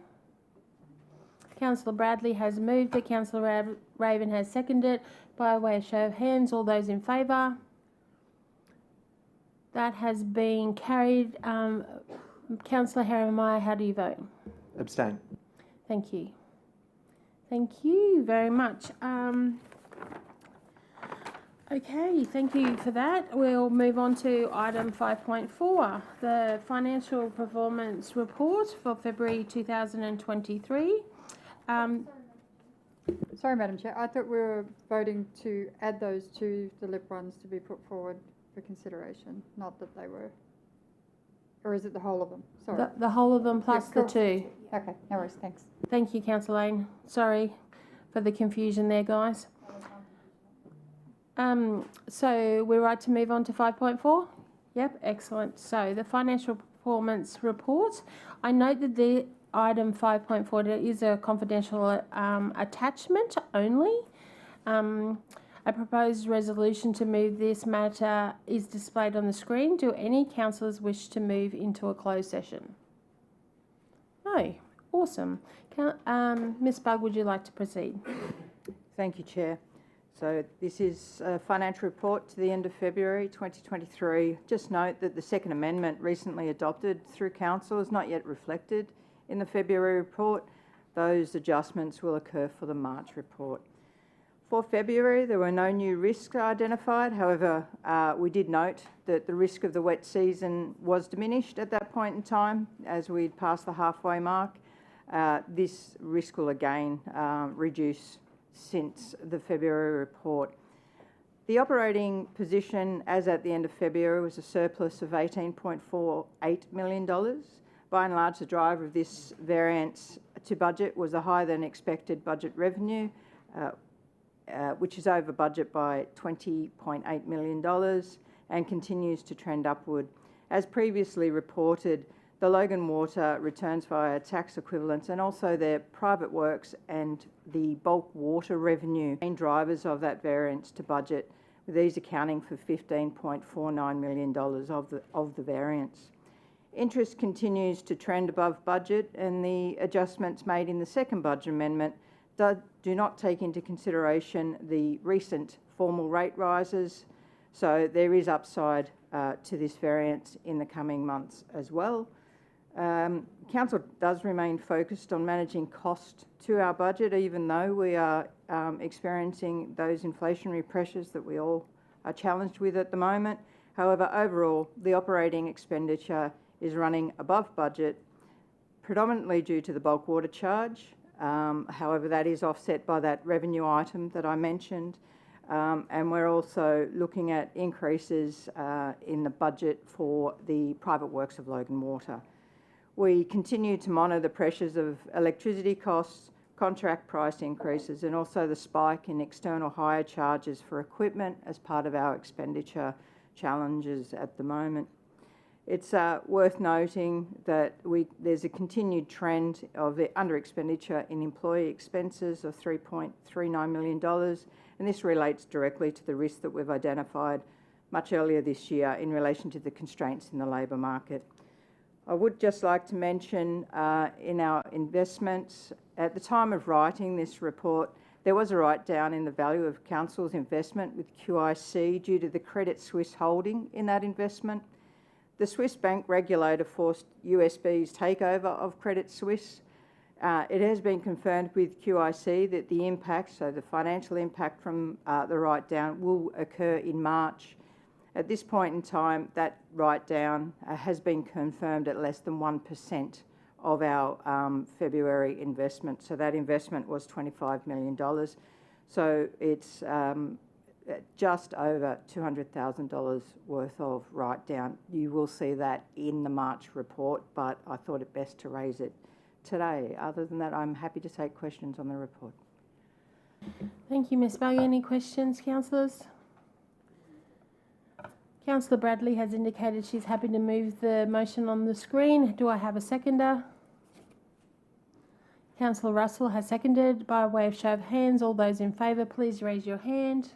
Councillor Bradley has moved it. Councillor Raven has seconded it. By way of show of hands, all those in favour? That has been carried. Councillor Herrenmeyer, how do you vote? Abstain. Thank you. Thank you very much. Okay, thank you for that. We'll move on to item 5.4, the financial performance report for February 2023. Sorry, Madam Chair, I thought we were voting to add those to the LIP ones to be put forward for consideration, not that they were, or is it the whole of them? Sorry. The whole of them plus Yeah, the 2. Okay, no worries, thanks. Thank you, Councillor Lane. Sorry for the confusion there, guys. So we're right to move on to 5.4? Yep, excellent. So the financial performance report. I note that the item 5.4 is a confidential attachment only. A proposed resolution to move this matter is displayed on the screen. Do any councillors wish to move into a closed session? No. Awesome. Ms Bugg, would you like to proceed? Thank you, Chair. So this is a financial report to the end of February 2023. Just note that the second amendment recently adopted through Council is not yet reflected in the February report. Those adjustments will occur for the March report. For February, there were no new risks identified. However, we did note that the risk of the wet season was diminished at that point in time as we'd passed the halfway mark. This risk will again reduce since the February report. The operating position as at the end of February was a surplus of $18.48 million. By and large, the driver of this variance to budget was a higher than expected budget revenue, which is over budget by $20.8 million and continues to trend upward. As previously reported, the Logan Water returns via tax equivalents and also their private works and the bulk water revenue, main drivers of that variance to budget, with these accounting for $15.49 million of the variance. Interest continues to trend above budget, and the adjustments made in the second budget amendment do not take into consideration the recent formal rate rises, so there is upside to this variance in the coming months as well. Council does remain focused on managing cost to our budget, even though we are experiencing those inflationary pressures that we all are challenged with at the moment. However, overall, the operating expenditure is running above budget, predominantly due to the bulk water charge. However, that is offset by that revenue item that I mentioned. And we're also looking at increases in the budget for the private works of Logan Water. We continue to monitor the pressures of electricity costs, contract price increases, and also the spike in external hire charges for equipment as part of our expenditure challenges at the moment. It's worth noting that there's a continued trend of the under expenditure in employee expenses of $3.39 million, and this relates directly to the risk that we've identified much earlier this year in relation to the constraints in the labour market. I would just like to mention in our investments, at the time of writing this report, There was a write-down in the value of council's investment with QIC due to the Credit Suisse holding in that investment. The Swiss bank regulator forced USB's takeover of Credit Suisse. It has been confirmed with QIC that the impact, so the financial impact from the write-down, will occur in March. At this point in time, that write-down has been confirmed at less than 1% of our February investment. So that investment was $25 million. So it's just over $200,000 worth of write-down. You will see that in the March report, but I thought it best to raise it today. Other than that, I'm happy to take questions on the report. Thank you, Ms Bugg. Any questions, councillors? Councillor Bradley has indicated she's happy to move the motion on the screen. Do I have a seconder? Councillor Russell has seconded. By way of show of hands, all those in favour, please raise your hand.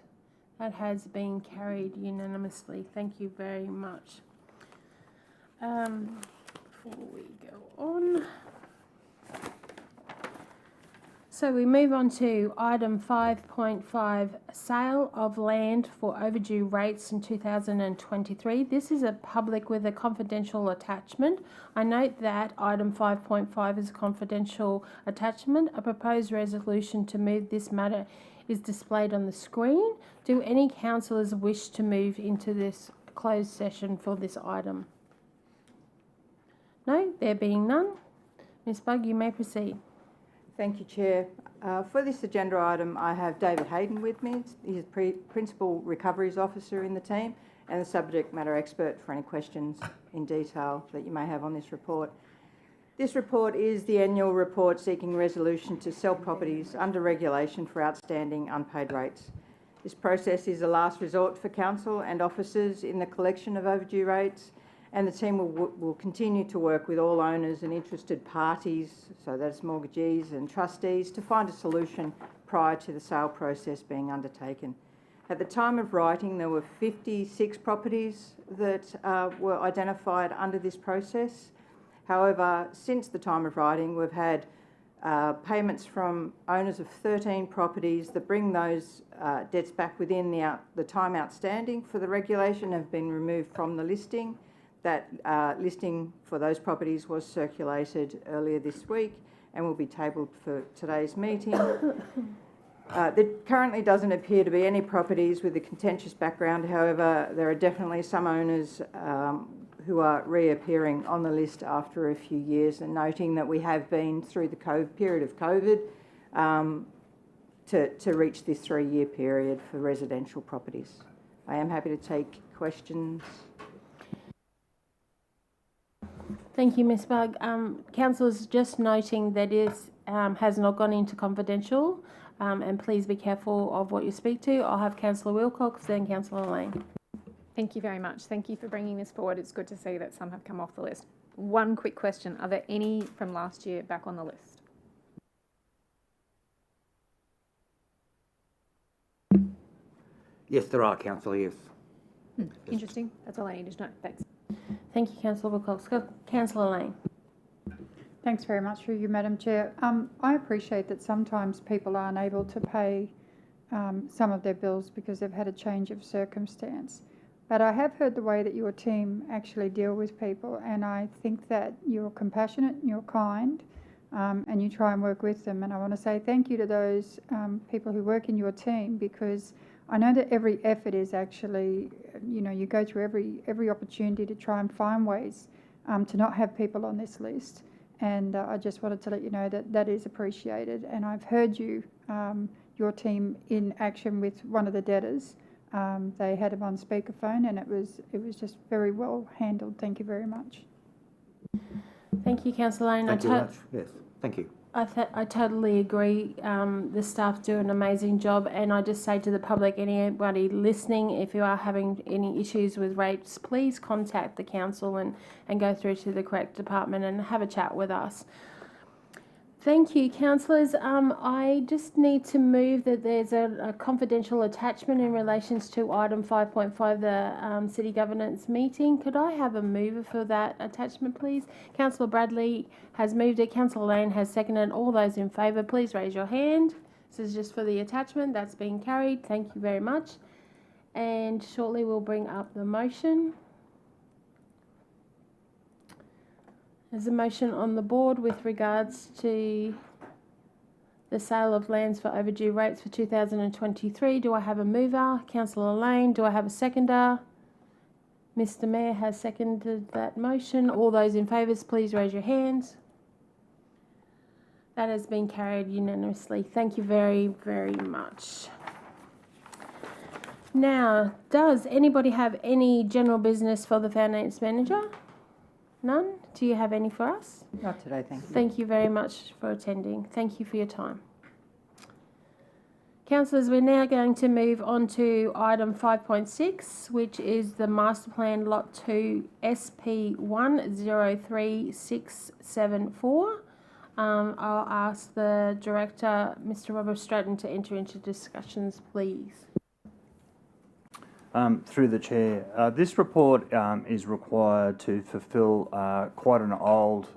That has been carried unanimously. Thank you very much. Before we go on, so we move on to item 5.5, sale of land for overdue rates in 2023. This is a public with a confidential attachment. I note that item 5.5 is a confidential attachment. A proposed resolution to move this matter is displayed on the screen. Do any councillors wish to move into this closed session for this item? No, there being none. Ms Bugg, you may proceed. Thank you, Chair. For this agenda item, I have David Hayden with me. He's Principal Recoveries Officer in the team and the subject matter expert for any questions in detail that you may have on this report. This report is the annual report seeking resolution to sell properties under regulation for outstanding unpaid rates. This process is a last resort for council and officers in the collection of overdue rates, and the team will continue to work with all owners and interested parties, so that's mortgagees and trustees, to find a solution prior to the sale process being undertaken. At the time of writing, there were 56 properties that were identified under this process. However, since the time of writing, we've had payments from owners of 13 properties that bring those debts back within the time outstanding for the regulation have been removed from the listing. That listing for those properties was circulated earlier this week and will be tabled for today's meeting. There currently doesn't appear to be any properties with a contentious background. However, there are definitely some owners who are reappearing on the list after a few years, and noting that we have been through the period of COVID to reach this 3-year period for residential properties. I am happy to take questions. Thank you, Ms Bugg. Councillors, just noting that it has not gone into confidential, and please be careful of what you speak to. I'll have Councillor Wilcox, then Councillor Lane. Thank you very much. Thank you for bringing this forward. It's good to see that some have come off the list. One quick question. Are there any from last year back on the list? Yes, there are, Councillor, yes. Interesting. That's all I needed to know. Thanks. Thank you, Councillor Wilcox. Councillor Lane. Thanks very much for you, Madam Chair. I appreciate that sometimes people aren't able to pay some of their bills because they've had a change of circumstance. But I have heard the way that your team actually deal with people, and I think that you're compassionate, you're kind, and you try and work with them. And I want to say thank you to those people who work in your team, because I know that every effort is actually, you go through every opportunity to try and find ways to not have people on this list. And I just wanted to let you know that that is appreciated. And I've heard you, your team, in action with one of the debtors. They had him on speakerphone, and it was just very well handled. Thank you very much. Thank you, Councillor Lane. Thank you very much. Yes, thank you. I totally agree. The staff do an amazing job, and I just say to the public, anybody listening, if you are having any issues with rates, please contact the council and go through to the correct department and have a chat with us. Thank you, councillors. I just need to move that there's a confidential attachment in relation to item 5.5, the City Governance meeting. Could I have a mover for that attachment, please? Councillor Bradley has moved it. Councillor Lane has seconded. All those in favour, please raise your hand. This is just for the attachment. That's been carried. Thank you very much. And shortly we'll bring up the motion. There's a motion on the board with regards to the sale of lands for overdue rates for 2023. Do I have a mover? Councillor Lane. Do I have a seconder? Mr. Mayor has seconded that motion. All those in favour, please raise your hands. That has been carried unanimously. Thank you very, very much. Now, does anybody have any general business for the Finance Manager? None? Do you have any for us? Not today, thank you. Thank you very much for attending. Thank you for your time. Councillors, we're now going to move on to item 5.6, which is the Master Plan Lot 2 SP 103674. I'll ask the Director, Mr. Robert Stratton, to enter into discussions, please. Through the Chair, this report is required to fulfil quite an old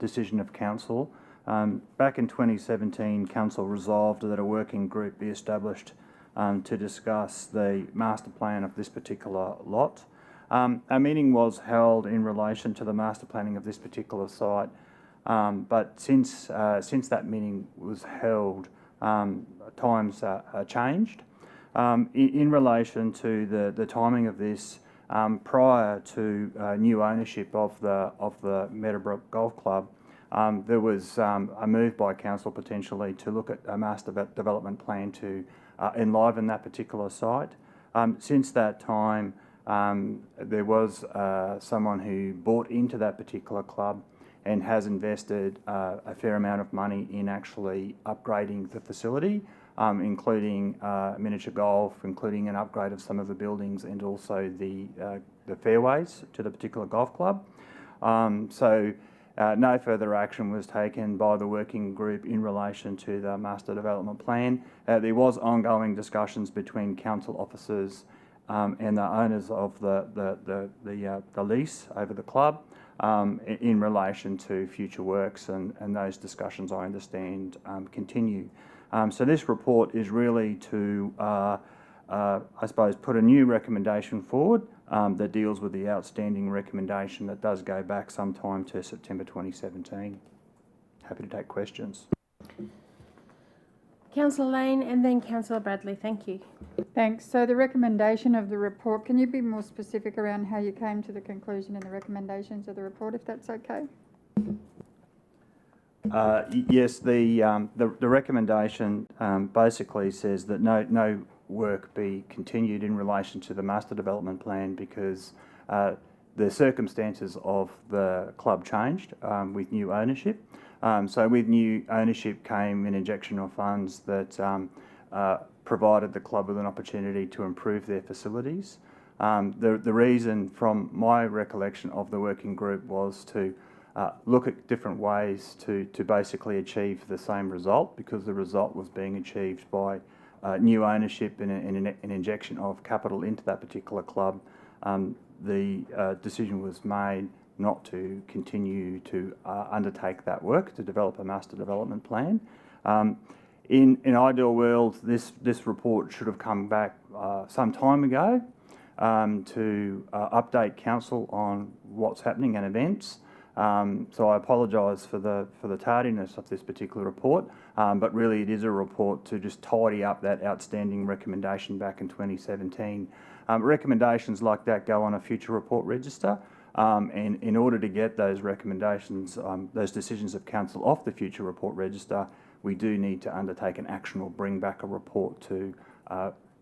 decision of Council. Back in 2017, Council resolved that a working group be established to discuss the master plan of this particular lot. A meeting was held in relation to the master planning of this particular site, but since that meeting was held, times changed. In relation to the timing of this, prior to new ownership of the Meadowbrook Golf Club, there was a move by Council potentially to look at a master development plan to enliven that particular site. Since that time, there was someone who bought into that particular club and has invested a fair amount of money in actually upgrading the facility, including miniature golf, including an upgrade of some of the buildings and also the fairways to the particular golf club. No further action was taken by the working group in relation to the master development plan. There was ongoing discussions between council officers and the owners of the lease over the club in relation to future works, and those discussions, I understand, continue. So this report is really to, I suppose, put a new recommendation forward that deals with the outstanding recommendation that does go back sometime to September 2017. Happy to take questions. Councillor Lane and then Councillor Bradley. Thank you. Thanks. So the recommendation of the report, can you be more specific around how you came to the conclusion and the recommendations of the report, if that's okay? Yes, the recommendation basically says that no work be continued in relation to the master development plan because the circumstances of the club changed with new ownership. So with new ownership came an injection of funds that provided the club with an opportunity to improve their facilities. The reason, from my recollection of the working group, was to look at different ways to basically achieve the same result, because the result was being achieved by new ownership and an injection of capital into that particular club. The decision was made not to continue to undertake that work, to develop a master development plan. In an ideal world, this report should have come back some time ago to update council on what's happening and events. So I apologise for the tardiness of this particular report, but really it is a report to just tidy up that outstanding recommendation back in 2017. Recommendations like that go on a future report register, and in order to get those recommendations, those decisions of council off the future report register, we do need to undertake an action or bring back a report to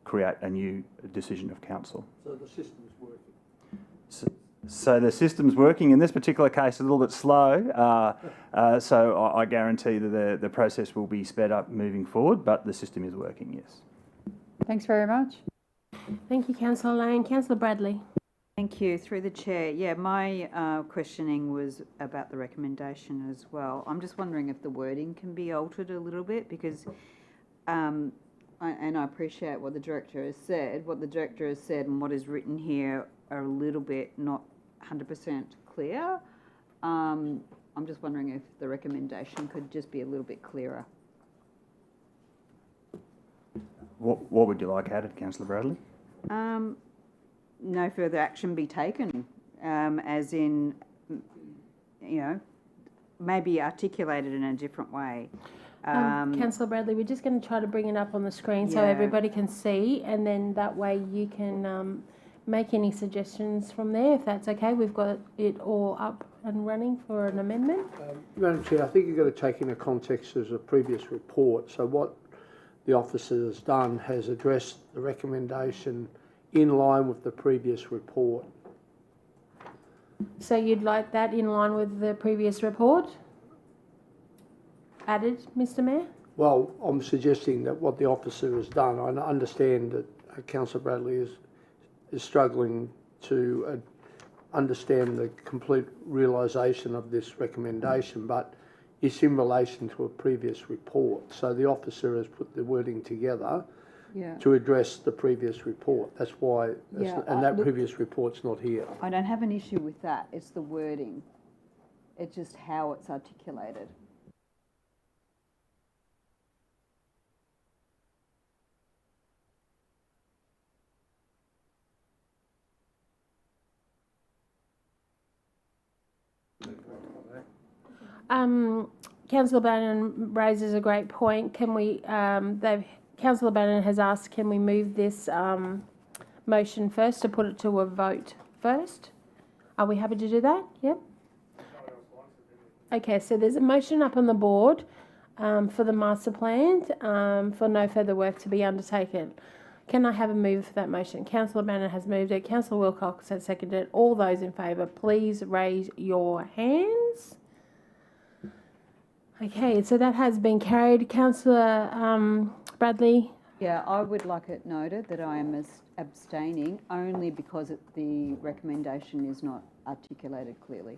create a new decision of council. So the system's working? So the system's working. In this particular case, a little bit slow. So I guarantee that the process will be sped up moving forward, but the system is working, yes. Thanks very much. Thank you, Councillor Lane. Councillor Bradley. Thank you. Through the chair. Yeah, my questioning was about the recommendation as well. I'm just wondering if the wording can be altered a little bit, because, and I appreciate what the director has said. What the director has said and what is written here are a little bit not 100% clear. I'm just wondering if the recommendation could just be a little bit clearer. What would you like added, Councillor Bradley? No further action be taken, as in, you know, maybe articulated in a different way. Councillor Bradley, we're just going to try to bring it up on the screen so Yeah. everybody can see, and then that way you can make any suggestions from there, if that's okay. We've got it all up and running for an amendment. Madam Chair, I think you've got to take into context as a previous report. So what the officer has done has addressed the recommendation in line with the previous report. So you'd like that in line with the previous report added, Mr Mayor? Well, I'm suggesting that what the officer has done, I understand that Councillor Bradley is struggling to understand the complete realisation of this recommendation, but it's in relation to a previous report. So the officer has put the wording together to address the previous report. That's why, and that previous report's not here. I don't have an issue with that. It's the wording. It's just how it's articulated. Councillor Bannon raises a great point. Can we, Councillor Bannon has asked, can we move this motion first to put it to a vote first? Are we happy to do that? Yep. Okay, so there's a motion up on the board for the master plan for no further work to be undertaken. Can I have a move for that motion? Councillor Bannon has moved it. Councillor Wilcox has seconded it. All those in favour, please raise your hands. Okay, so that has been carried. Councillor Bradley? Yeah, I would like it noted that I am abstaining only because the recommendation is not articulated clearly.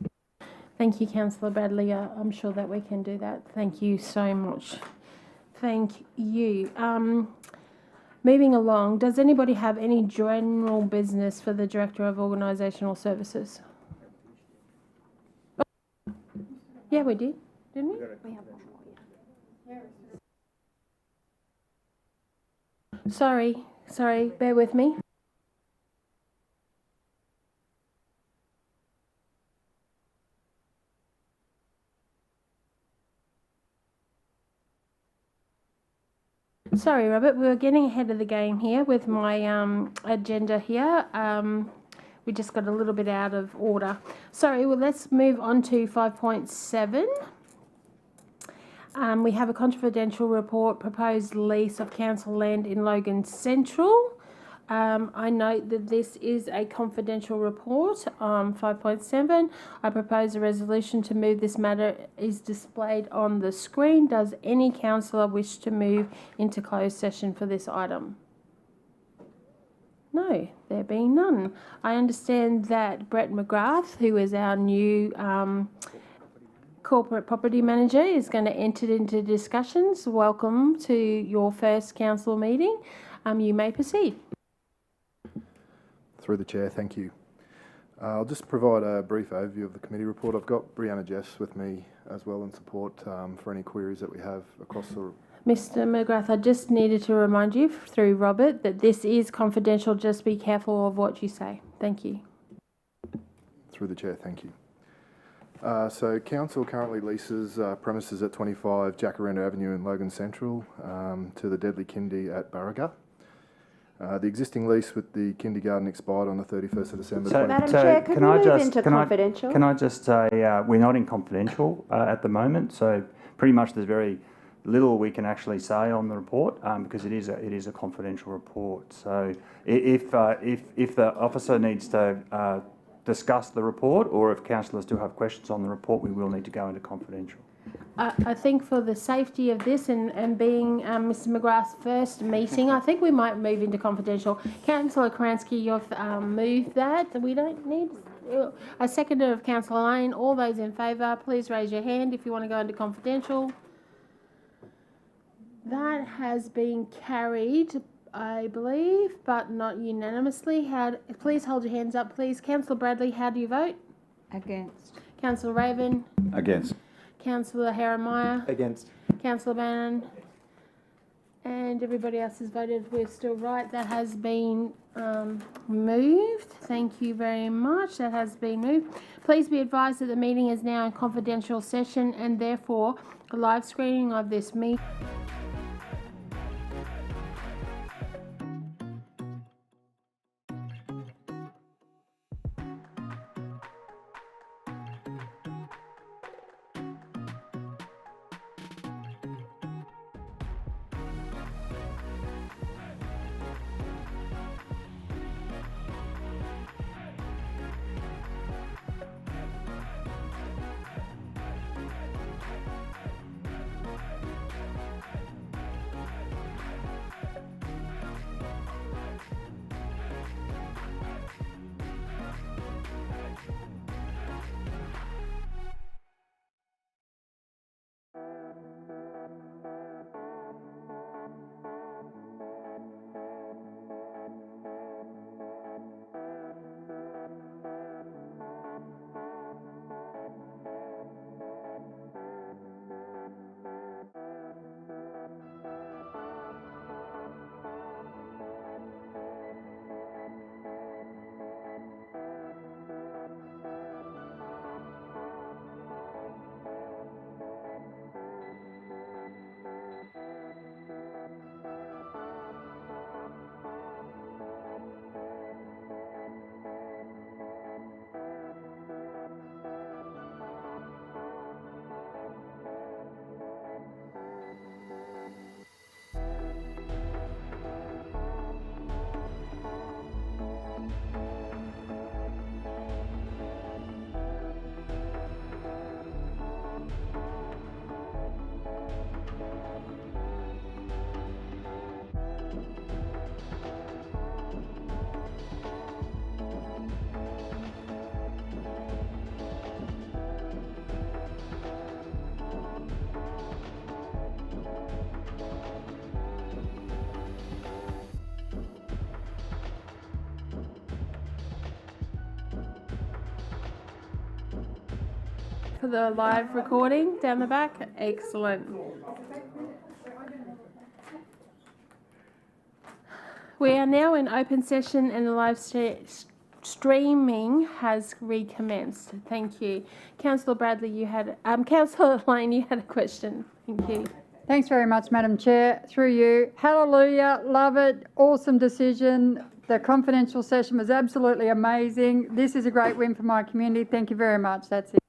Thank you, Councillor Bradley. I'm sure that we can do that. Thank you so much. Thank you. Moving along, does anybody have any general business for the Director of Organisational Services? Yeah, we did, didn't we? We have one more, yeah. Sorry, bear with me. Sorry, Robert, we were getting ahead of the game here with my agenda here. We just got a little bit out of order. Sorry, well, let's move on to 5.7. We have a confidential report, proposed lease of council land in Logan Central. I note that this is a confidential report. 5.7, I propose a resolution to move this matter is displayed on the screen. Does any councillor wish to move into closed session for this item? No, there being none. I understand that Brett McGrath, who is our new corporate property manager, is going to enter into discussions. Welcome to your first council meeting. You may proceed. Through the chair, thank you. I'll just provide a brief overview of the committee report. I've got Brianna Jess with me as well in support for any queries that we have across the... Mr McGrath, I just needed to remind you through Robert that this is confidential. Just be careful of what you say. Thank you. Through the chair, thank you. So council currently leases premises at 25 Jacaranda Avenue in Logan Central to the Deadly Kindy at Barraga. The existing lease with the kindergarten expired on the 31st of December. Madam Chair, could we move into confidential? Can I just say we're not in confidential at the moment, so pretty much there's very little we can actually say on the report because it is a confidential report. So if the officer needs to discuss the report, or if councillors do have questions on the report, we will need to go into confidential. I think for the safety of this and being Mr McGrath's first meeting, I think we might move into confidential. Councillor Kransky, you've moved that. We don't need a seconder of Councillor Lane. All those in favour, please raise your hand if you want to go into confidential. That has been carried, I believe, but not unanimously. Please hold your hands up, please. Councillor Bradley, how do you vote? Against. Councillor Raven? Against. Councillor Herrenmeyer? Against. Councillor Bannon? And everybody else has voted we're still right. That has been moved. Thank you very much. That has been moved. Please be advised that the meeting is now in confidential session and therefore a live screening of this meeting. For the live recording down the back. Excellent. We are now in open session and the live streaming has recommenced. Thank you. Councillor Bradley, you had, Councillor Lane, you had a question. Thank you. Thanks very much, Madam Chair. Through you. Hallelujah. Love it. Awesome decision. The confidential session was absolutely amazing. This is a great win for my community. Thank you very much. That's it.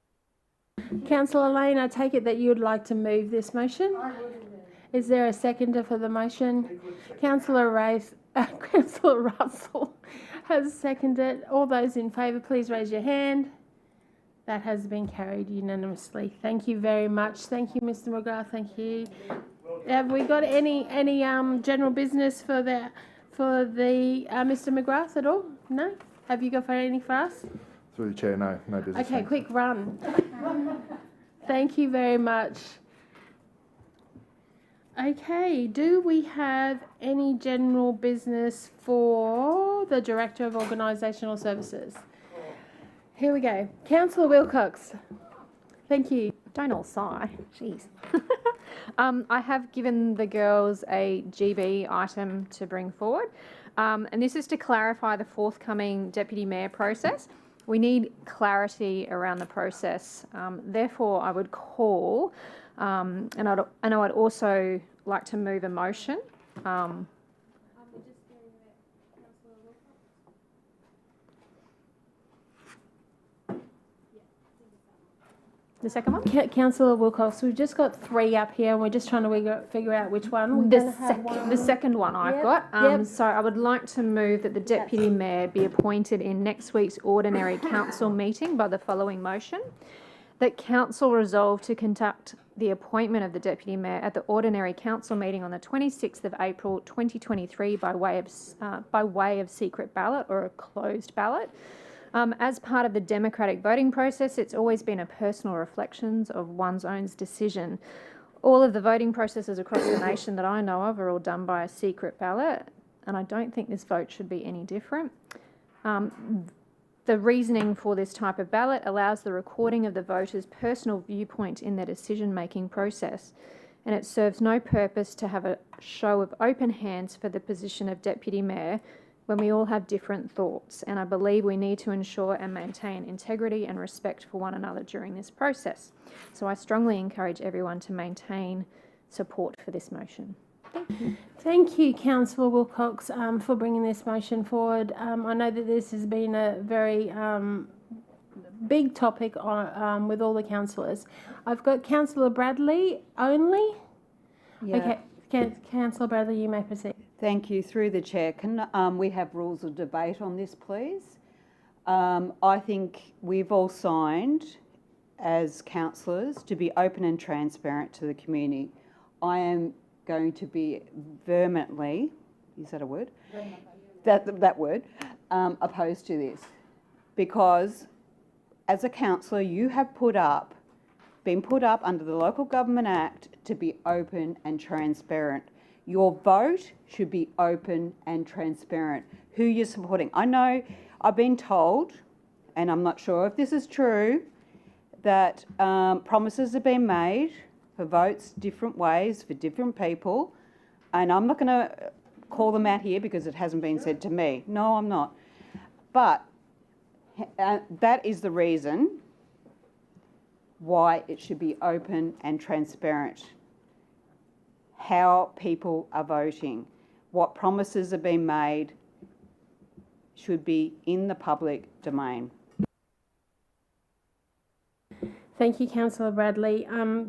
Councillor Lane, I take it that you would like to move this motion? Is there a seconder for the motion? Councillor Russell has seconded. All those in favour, please raise your hand. That has been carried unanimously. Thank you very much. Thank you, Mr. McGrath. Thank you. Have we got any general business for the Mr. McGrath at all? No. Have you got any for us? Through the chair, no business. Okay, quick run. Thank you very much. Okay, do we have any general business for the Director of Organisational Services? Here we go. Councillor Wilcox. Thank you. Don't all sigh. Jeez. I have given the girls a GB item to bring forward, and this is to clarify the forthcoming Deputy Mayor process. We need clarity around the process. Therefore, I would call, and I'd also like to move a motion. The second one? Councillor Wilcox, we've just got 3 up here and we're just trying to figure out which one. The second one I've got. So I would like to move that the Deputy Mayor be appointed in next week's ordinary council meeting by the following motion. That Council resolve to conduct the appointment of the Deputy Mayor at the ordinary council meeting on the 26th of April 2023 by way of secret ballot or a closed ballot. As part of the democratic voting process, it's always been a personal reflection of one's own decision. All of the voting processes across the nation that I know of are all done by a secret ballot, and I don't think this vote should be any different. The reasoning for this type of ballot allows the recording of the voter's personal viewpoint in their decision-making process. and it serves no purpose to have a show of open hands for the position of Deputy Mayor when we all have different thoughts, and I believe we need to ensure and maintain integrity and respect for one another during this process. So I strongly encourage everyone to maintain support for this motion. Thank you. Thank you, Councillor Wilcox, for bringing this motion forward. I know that this has been a very big topic with all the councillors. I've got Councillor Bradley only. Yeah. Okay, Councillor Bradley, you may proceed. Thank you. Through the chair, can we have rules of debate on this, please? I think we've all signed as councillors to be open and transparent to the community. I am going to be vehemently, is that a word? That word, opposed to this, because as a councillor you have been put up under the Local Government Act to be open and transparent. Your vote should be open and transparent. Who you're supporting. I know I've been told, and I'm not sure if this is true, that promises have been made for votes different ways for different people, and I'm not going to call them out here because it hasn't been said to me. No, I'm not. But that is the reason why it should be open and transparent. How people are voting, what promises have been made should be in the public domain. Thank you, Councillor Bradley.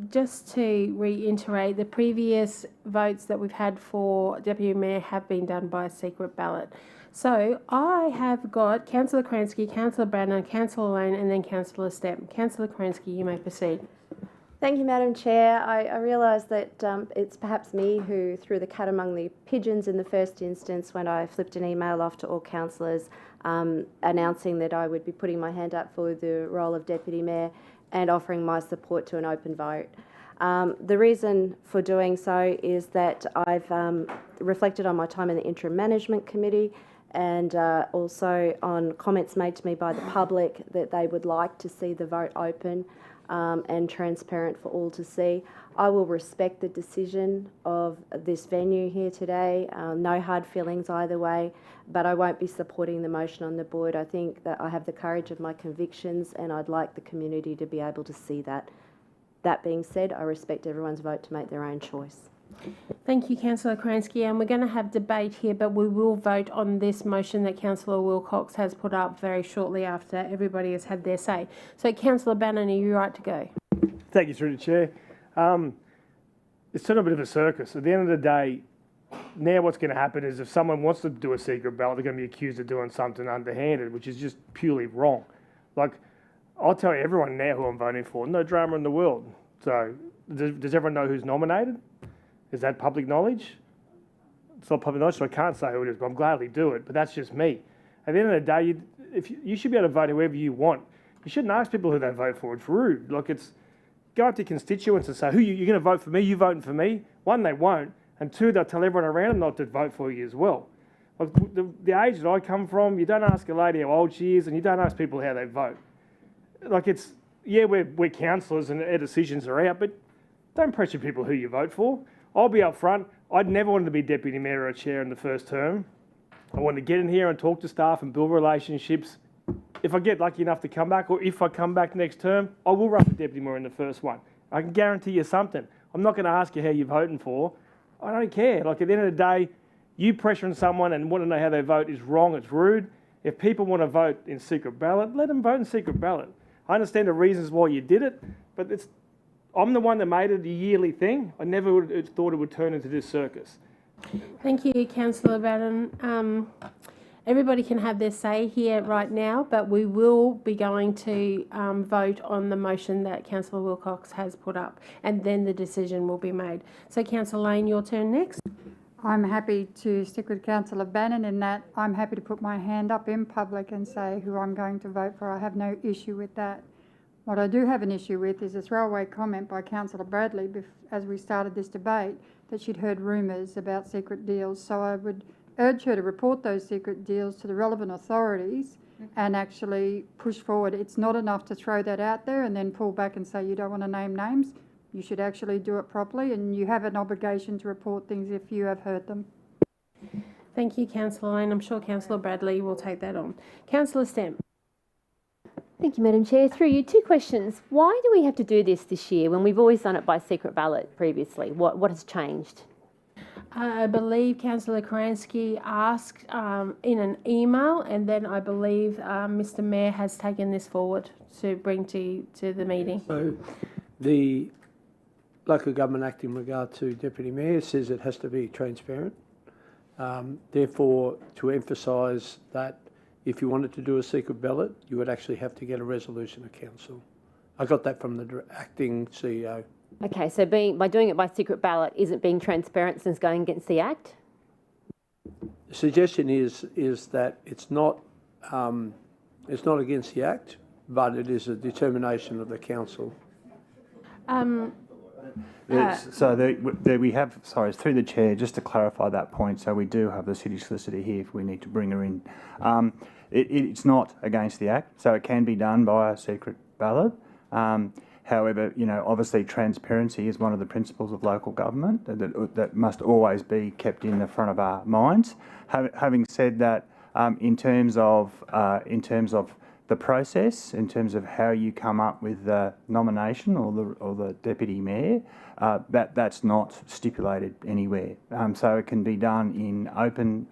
Just to reiterate, the previous votes that we've had for Deputy Mayor have been done by a secret ballot. So I have got Councillor Kransky, Councillor Branner, Councillor Lane and then Councillor Stepp. Councillor Kransky, you may proceed. Thank you, Madam Chair. I realise that it's perhaps me who threw the cat among the pigeons in the first instance when I flipped an email off to all councillors announcing that I would be putting my hand up for the role of Deputy Mayor and offering my support to an open vote. The reason for doing so is that I've reflected on my time in the Interim Management Committee and also on comments made to me by the public that they would like to see the vote open and transparent for all to see. I will respect the decision of this venue here today. No hard feelings either way, but I won't be supporting the motion on the board. I think that I have the courage of my convictions and I'd like the community to be able to see that. That being said, I respect everyone's vote to make their own choice. Thank you, Councillor Kransky, and we're going to have debate here, but we will vote on this motion that Councillor Wilcox has put up very shortly after everybody has had their say. So, Councillor Bannon, are you right to go? Thank you, through the chair. It's sort of a bit of a circus. At the end of the day, now what's going to happen is if someone wants to do a secret ballot, they're going to be accused of doing something underhanded, which is just purely wrong. Like, I'll tell you everyone now who I'm voting for, no drama in the world. So, does everyone know who's nominated? Is that public knowledge? It's not public knowledge, so I can't say who it is, but I'm gladly do it. But that's just me. At the end of the day, you should be able to vote whoever you want. You shouldn't ask people who they vote for. It's rude. Like, it's go up to constituents and say, you're going to vote for me? You voting for me? One, they won't. And two, they'll tell everyone around them not to vote for you as well. Like, the age that I come from, you don't ask a lady how old she is, and you don't ask people how they vote. Like, it's, yeah, we're councillors and our decisions are out, but don't pressure people who you vote for. I'll be up front. I'd never wanted to be deputy mayor or chair in the first term. I wanted to get in here and talk to staff and build relationships. If I get lucky enough to come back, or if I come back next term, I will run for deputy mayor in the first one. I can guarantee you something. I'm not going to ask you how you're voting for. I don't care. Like, at the end of the day, you pressuring someone and want to know how they vote is wrong. It's rude. If people want to vote in secret ballot, let them vote in secret ballot. I understand the reasons why you did it, but I'm the one that made it a yearly thing. I never would have thought it would turn into this circus. Thank you, Councillor Bannon. Everybody can have their say here right now, but we will be going to vote on the motion that Councillor Wilcox has put up, and then the decision will be made. So, Councillor Lane, your turn next. I'm happy to stick with Councillor Bannon in that I'm happy to put my hand up in public and say who I'm going to vote for. I have no issue with that. What I do have an issue with is a throwaway comment by Councillor Bradley as we started this debate that she'd heard rumours about secret deals. So I would urge her to report those secret deals to the relevant authorities and actually push forward. It's not enough to throw that out there and then pull back and say you don't want to name names. You should actually do it properly, and you have an obligation to report things if you have heard them. Thank you, Councillor Lane. I'm sure Councillor Bradley will take that on. Councillor Stemp. Thank you, Madam Chair. Through you, 2 questions. Why do we have to do this year when we've always done it by secret ballot previously? What has changed? I believe Councillor Kransky asked in an email, and then I believe Mr Mayor has taken this forward to bring to the meeting. So the Local Government Act in regard to Deputy Mayor says it has to be transparent. Therefore, to emphasise that if you wanted to do a secret ballot, you would actually have to get a resolution of council. I got that from the acting CEO. Okay, so by doing it by secret ballot isn't being transparent since going against the Act? The suggestion is that it's not against the Act, but it is a determination of the council. We have, sorry, through the chair, just to clarify that point, so we do have the city solicitor here if we need to bring her in. It's not against the Act, so it can be done by a secret ballot. However, you know, obviously transparency is one of the principles of local government that must always be kept in the front of our minds. Having said that, in terms of the process, in terms of how you come up with the nomination or the deputy mayor, that's not stipulated anywhere. So it can be done in open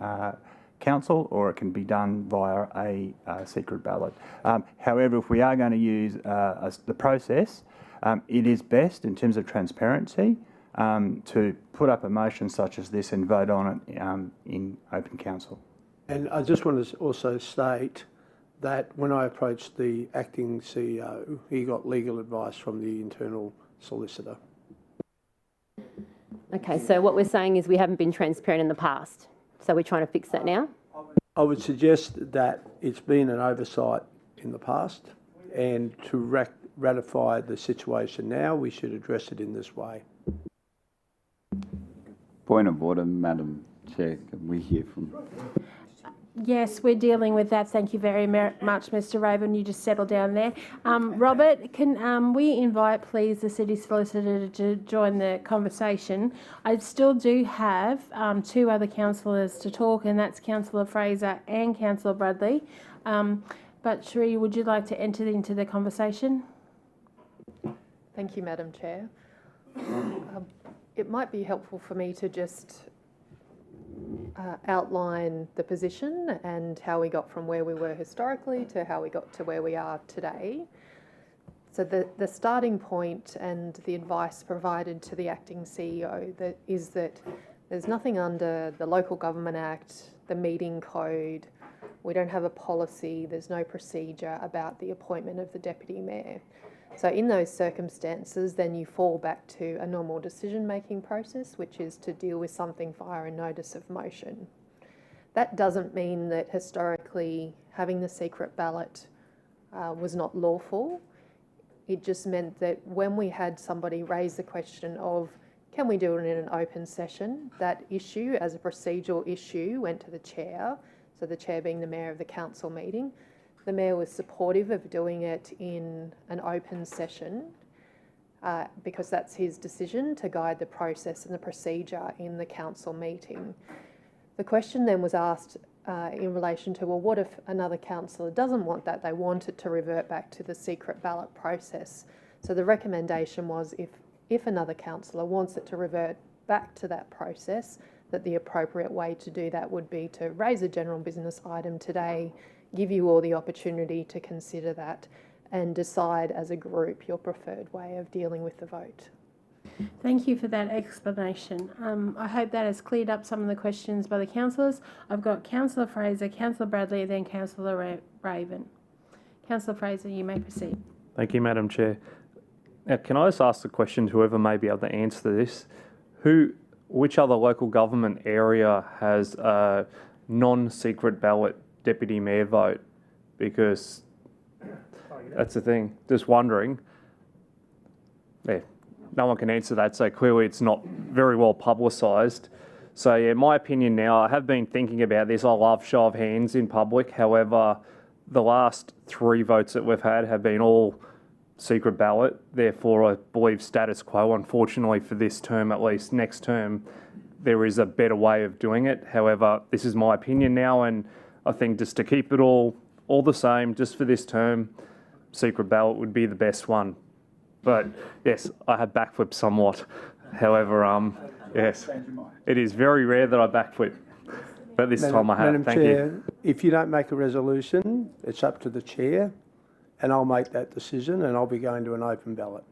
council, or it can be done via a secret ballot. However, if we are going to use the process, it is best in terms of transparency to put up a motion such as this and vote on it in open council. And I just want to also state that when I approached the acting CEO, he got legal advice from the internal solicitor. Okay, so what we're saying is we haven't been transparent in the past. So we're trying to fix that now? I would suggest that it's been an oversight in the past, and to ratify the situation now, we should address it in this way. Point of order, Madam Chair. Can we hear from... Yes, we're dealing with that. Thank you very much, Mr Raven. You just settle down there. Robert, can we invite, please, the City Solicitor to join the conversation? I still do have 2 other councillors to talk, and that's Councillor Fraser and Councillor Bradley. But Sheree, would you like to enter into the conversation? Thank you, Madam Chair. It might be helpful for me to just outline the position and how we got from where we were historically to how we got to where we are today. So the starting point and the advice provided to the acting CEO is that there's nothing under the Local Government Act, the meeting code, we don't have a policy, there's no procedure about the appointment of the Deputy Mayor. So in those circumstances, then you fall back to a normal decision-making process, which is to deal with something via a notice of motion. That doesn't mean that historically having the secret ballot was not lawful. It just meant that when we had somebody raise the question of, can we do it in an open session, that issue as a procedural issue went to the chair, so the chair being the mayor of the council meeting. The Mayor was supportive of doing it in an open session because that's his decision to guide the process and the procedure in the council meeting. The question then was asked in relation to, well, what if another councillor doesn't want that? They want it to revert back to the secret ballot process. So the recommendation was if another councillor wants it to revert back to that process, that the appropriate way to do that would be to raise a general business item today, give you all the opportunity to consider that and decide as a group your preferred way of dealing with the vote. Thank you for that explanation. I hope that has cleared up some of the questions by the councillors. I've got Councillor Fraser, Councillor Bradley, and then Councillor Raven. Councillor Fraser, you may proceed. Thank you, Madam Chair. Now, can I just ask the question to whoever may be able to answer this? Which other local government area has a non-secret ballot deputy mayor vote? Because that's the thing, just wondering. Yeah, no one can answer that, so clearly it's not very well publicised. So yeah, my opinion now, I have been thinking about this. I love show of hands in public. However, the last 3 votes that we've had have been all secret ballot. Therefore, I believe status quo, unfortunately for this term at least, next term, there is a better way of doing it. However, this is my opinion now, and I think just to keep it all the same, just for this term, secret ballot would be the best one. But yes, I have backflipped somewhat. However, yes, it is very rare that I backflip. But this time I have. Madam Thank Chair, you. if you don't make a resolution, it's up to the chair, and I'll make that decision, and I'll be going to an open ballot.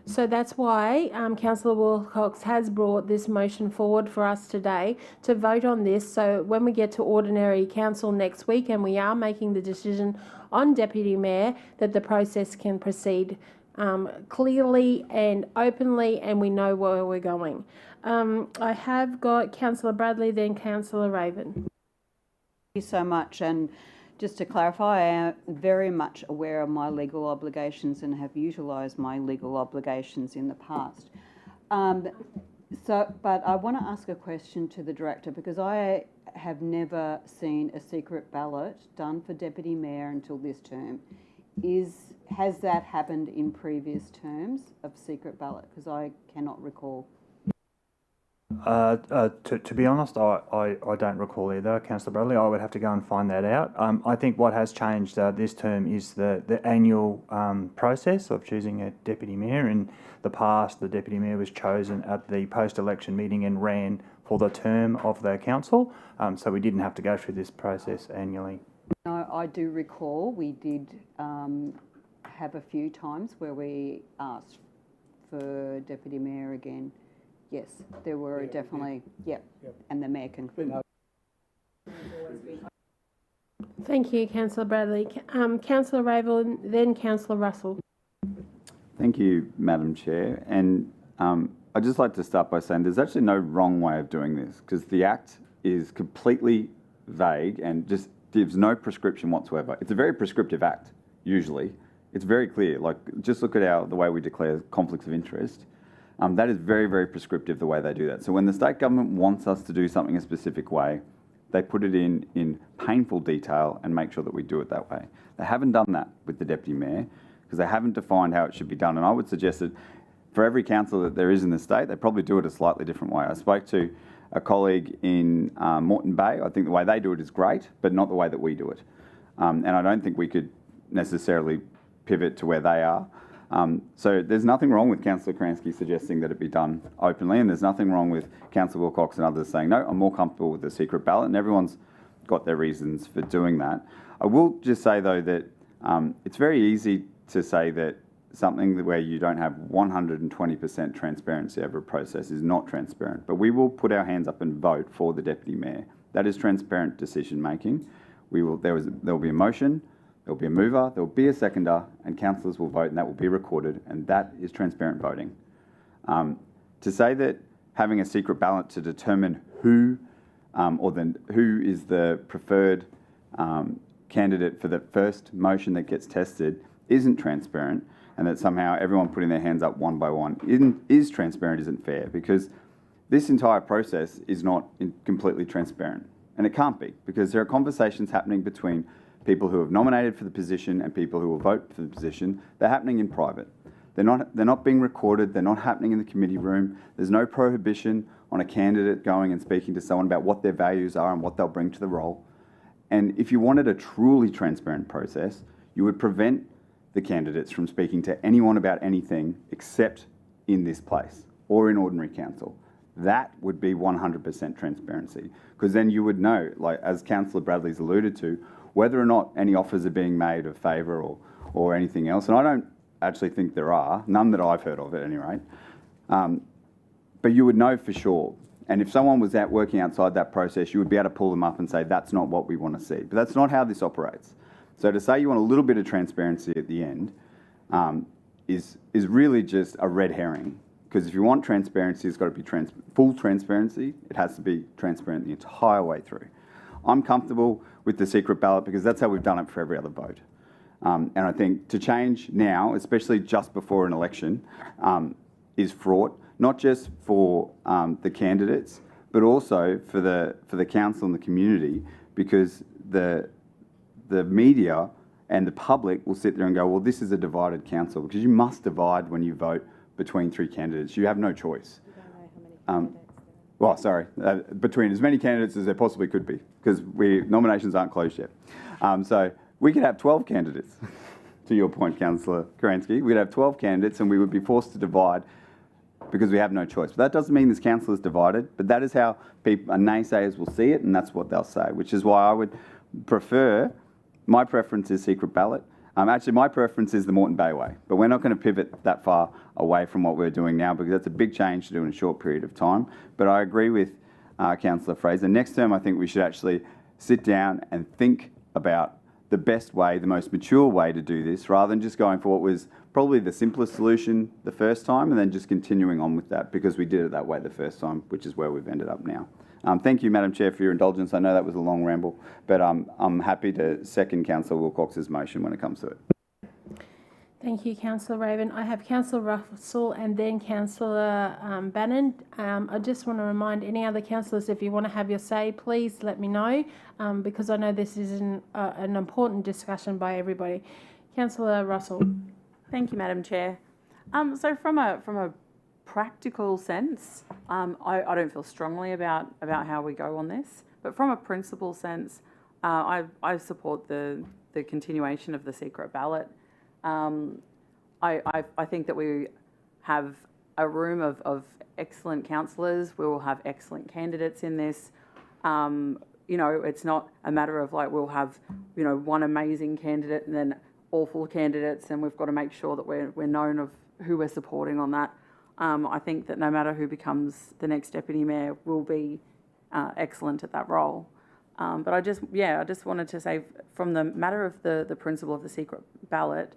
So that's why Councillor Wilcox has brought this motion forward for us today to vote on this. So when we get to ordinary council next week and we are making the decision on Deputy Mayor, that the process can proceed clearly and openly, and we know where we're going. I have got Councillor Bradley, then Councillor Raven. Thank you so much. And just to clarify, I am very much aware of my legal obligations and have utilised my legal obligations in the past. But I want to ask a question to the Director, because I have never seen a secret ballot done for Deputy Mayor until this term. Has that happened in previous terms of secret ballot? Because I cannot recall. To be honest, I don't recall either, Councillor Bradley. I would have to go and find that out. I think what has changed this term is the annual process of choosing a Deputy Mayor. In the past, the Deputy Mayor was chosen at the post-election meeting and ran for the term of the council, so we didn't have to go through this process annually. No, I do recall we did have a few times where we asked for Deputy Mayor again. Yes, there were definitely, yep, and the Mayor can. Thank you, Councillor Bradley. Councillor Raven, then Councillor Russell. Thank you, Madam Chair. And I'd just like to start by saying there's actually no wrong way of doing this, because the Act is completely vague and just gives no prescription whatsoever. It's a very prescriptive Act, usually. It's very clear. Like, just look at the way we declare conflicts of interest. That is very, very prescriptive, the way they do that. So when the state government wants us to do something a specific way, they put it in painful detail and make sure that we do it that way. They haven't done that with the Deputy Mayor, because they haven't defined how it should be done. And I would suggest that for every council that there is in the state, they probably do it a slightly different way. I spoke to a colleague in Moreton Bay. I think the way they do it is great, but not the way that we do it. And I don't think we could necessarily pivot to where they are. So there's nothing wrong with Councillor Kransky suggesting that it be done openly, and there's nothing wrong with Councillor Wilcox and others saying, no, I'm more comfortable with the secret ballot, and everyone's got their reasons for doing that. I will just say, though, that it's very easy to say that something where you don't have 120% transparency over a process is not transparent, but we will put our hands up and vote for the Deputy Mayor. That is transparent decision making. There will be a motion, there will be a mover, there will be a seconder, and councillors will vote, and that will be recorded, and that is transparent voting. To say that having a secret ballot to determine who is the preferred candidate for the first motion that gets tested isn't transparent, and that somehow everyone putting their hands up one by one is transparent isn't fair, because this entire process is not completely transparent, and it can't be, because there are conversations happening between people who have nominated for the position and people who will vote for the position. They're happening in private. They're not being recorded. They're not happening in the committee room. There's no prohibition on a candidate going and speaking to someone about what their values are and what they'll bring to the role. And if you wanted a truly transparent process, you would prevent the candidates from speaking to anyone about anything except in this place or in ordinary council. That would be 100% transparency, because then you would know, like as Councillor Bradley's alluded to, whether or not any offers are being made of favour or anything else. And I don't actually think there are, none that I've heard of at any rate. But you would know for sure. And if someone was out working outside that process, you would be able to pull them up and say, that's not what we want to see. But that's not how this operates. So to say you want a little bit of transparency at the end is really just a red herring. Because if you want transparency, it's got to be full transparency. It has to be transparent the entire way through. I'm comfortable with the secret ballot because that's how we've done it for every other vote. And I think to change now, especially just before an election, is fraught, not just for the candidates, but also for the council and the community, because the media and the public will sit there and go, well, this is a divided council, because you must divide when you vote between 3 candidates. You have no choice. Well, sorry, between as many candidates as there possibly could be, because nominations aren't closed yet. So we could have 12 candidates, to your point, Councillor Kerensky. We'd have 12 candidates and we would be forced to divide because we have no choice. But that doesn't mean this council is divided, but that is how people, naysayers will see it, and that's what they'll say, which is why I would prefer, my preference is secret ballot. Actually, my preference is the Moreton Bay way, but we're not going to pivot that far away from what we're doing now because that's a big change to do in a short period of time. But I agree with Councillor Fraser. Next term, I think we should actually sit down and think about the best way, the most mature way to do this, rather than just going for what was probably the simplest solution the first time and then just continuing on with that because we did it that way the first time, which is where we've ended up now. Thank you, Madam Chair, for your indulgence. I know that was a long ramble, but I'm happy to second Councillor Wilcox's motion when it comes to it. Thank you, Councillor Raven. I have Councillor Russell and then Councillor Bannon. I just want to remind any other councillors, if you want to have your say, please let me know, because I know this is an important discussion by everybody. Councillor Russell. Thank you, Madam Chair. So from a practical sense, I don't feel strongly about how we go on this, but from a principle sense, I support the continuation of the secret ballot. I think that we have a room of excellent councillors. We will have excellent candidates in this. You know, it's not a matter of like we'll have, you know, one amazing candidate and then awful candidates, and we've got to make sure that we're known of who we're supporting on that. I think that no matter who becomes the next deputy mayor will be excellent at that role. But I just wanted to say, from the matter of the principle of the secret ballot,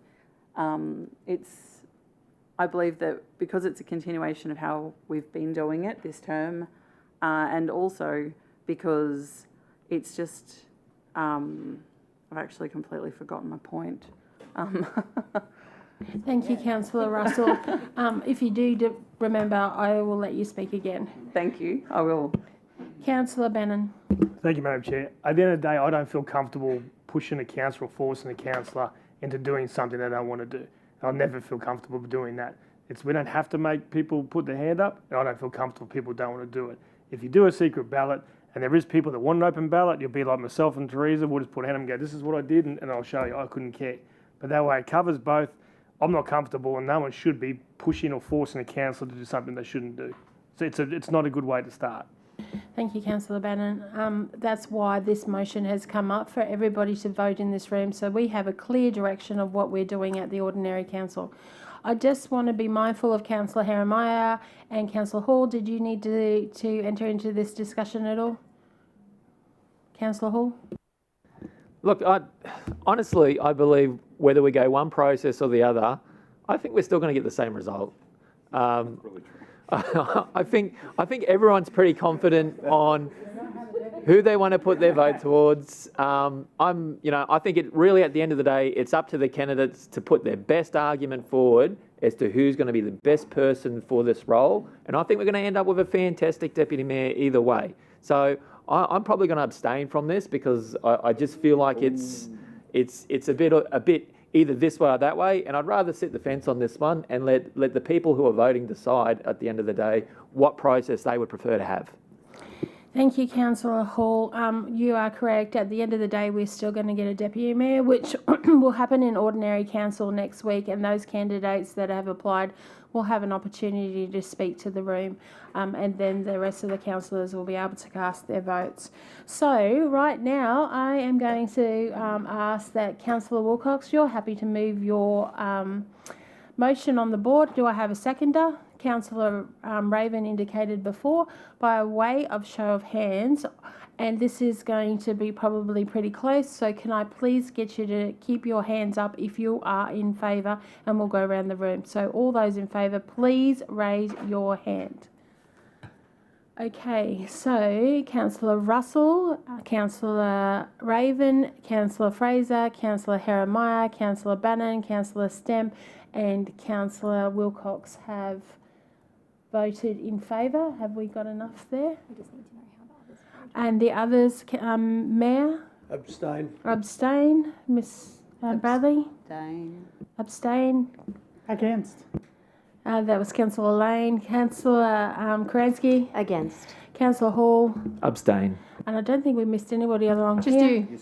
I believe that because it's a continuation of how we've been doing it this term, and also because it's just, I've actually completely forgotten my point. Thank you, Councillor Russell. If you do remember, I will let you speak again. Thank you. I will. Councillor Bannon. Thank you, Madam Chair. At the end of the day, I don't feel comfortable pushing a councillor or forcing a councillor into doing something they don't want to do. I'll never feel comfortable doing that. We don't have to make people put their hand up, and I don't feel comfortable people don't want to do it. If you do a secret ballot, and there is people that want an open ballot, you'll be like myself and Teresa, we'll just put a hand up and go, this is what I did, and I'll show you. I couldn't care. But that way it covers both. I'm not comfortable, and no one should be pushing or forcing a councillor to do something they shouldn't do. So it's not a good way to start. Thank you, Councillor Bannon. That's why this motion has come up for everybody to vote in this room, so we have a clear direction of what we're doing at the Ordinary Council. I just want to be mindful of Councillor Heremiah and Councillor Hall. Did you need to enter into this discussion at all? Councillor Hall? Look, honestly, I believe whether we go one process or the other, I think we're still going to get the same result. I think everyone's pretty confident on who they want to put their vote towards. I think it really, at the end of the day, it's up to the candidates to put their best argument forward as to who's going to be the best person for this role. And I think we're going to end up with a fantastic deputy mayor either way. So I'm probably going to abstain from this because I just feel like it's a bit either this way or that way, and I'd rather sit the fence on this one and let the people who are voting decide at the end of the day what process they would prefer to have. Thank you, Councillor Hall. You are correct. At the end of the day, we're still going to get a deputy mayor, which will happen in Ordinary Council next week, and those candidates that have applied will have an opportunity to speak to the room, and then the rest of the councillors will be able to cast their votes. So right now, I am going to ask that Councillor Wilcox, you're happy to move your motion on the board. Do I have a seconder? Councillor Raven indicated before, by way of show of hands, and this is going to be probably pretty close, so can I please get you to keep your hands up if you are in favour, and we'll go around the room. So all those in favour, please raise your hand. Okay, so Councillor Russell, Councillor Raven, Councillor Fraser, Councillor Heremiah, Councillor Bannon, Councillor Stemp and Councillor Wilcox have voted in favour. Have we got enough there? We just need to know how the others voted. And the others, Mayor? Abstain. Abstain. Miss Bradley? Abstain. Abstain? Against. That was Councillor Lane. Councillor Kransky? Against. Councillor Hall? Abstain. And I don't think we missed anybody along Just here. you.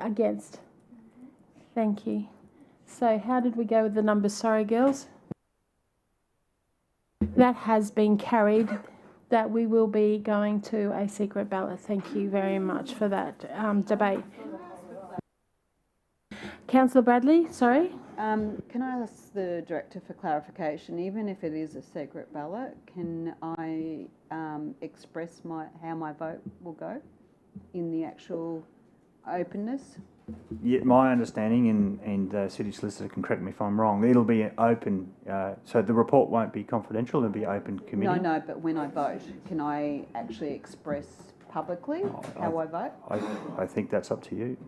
Against. Thank you. So how did we go with the numbers? Sorry, girls. That has been carried, that we will be going to a secret ballot. Thank you very much for that debate. Councillor Bradley, sorry? Can I ask the Director for clarification? Even if it is a secret ballot, can I express how my vote will go in the actual openness? Yeah, my understanding, and the City Solicitor can correct me if I'm wrong, it'll be open, so the report won't be confidential, it'll be open committee. No, but when I vote, can I actually express publicly how I vote? I think that's up to you.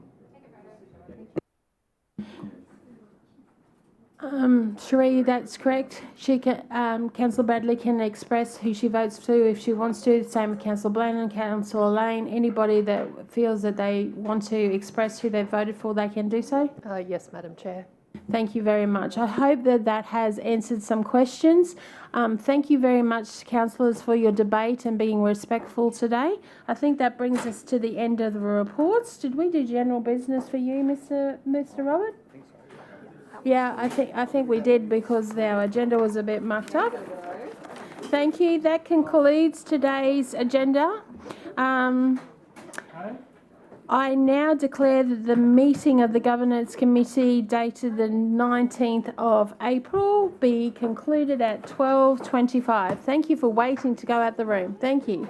Cherie, that's correct. She can, Councillor Bradley can express who she votes to if she wants to. Same with Councillor Blannon, Councillor Lane. Anybody that feels that they want to express who they voted for, they can do so. Yes, Madam Chair. Thank you very much. I hope that that has answered some questions. Thank you very much, councillors, for your debate and being respectful today. I think that brings us to the end of the reports. Did we do general business for you, Mr. Robert? Yeah, I think we did, because our agenda was a bit mucked up. Thank you. That concludes today's agenda. I now declare that the meeting of the Governance Committee dated the 19th of April be concluded at 12:25. Thank you for waiting to go out the room. Thank you.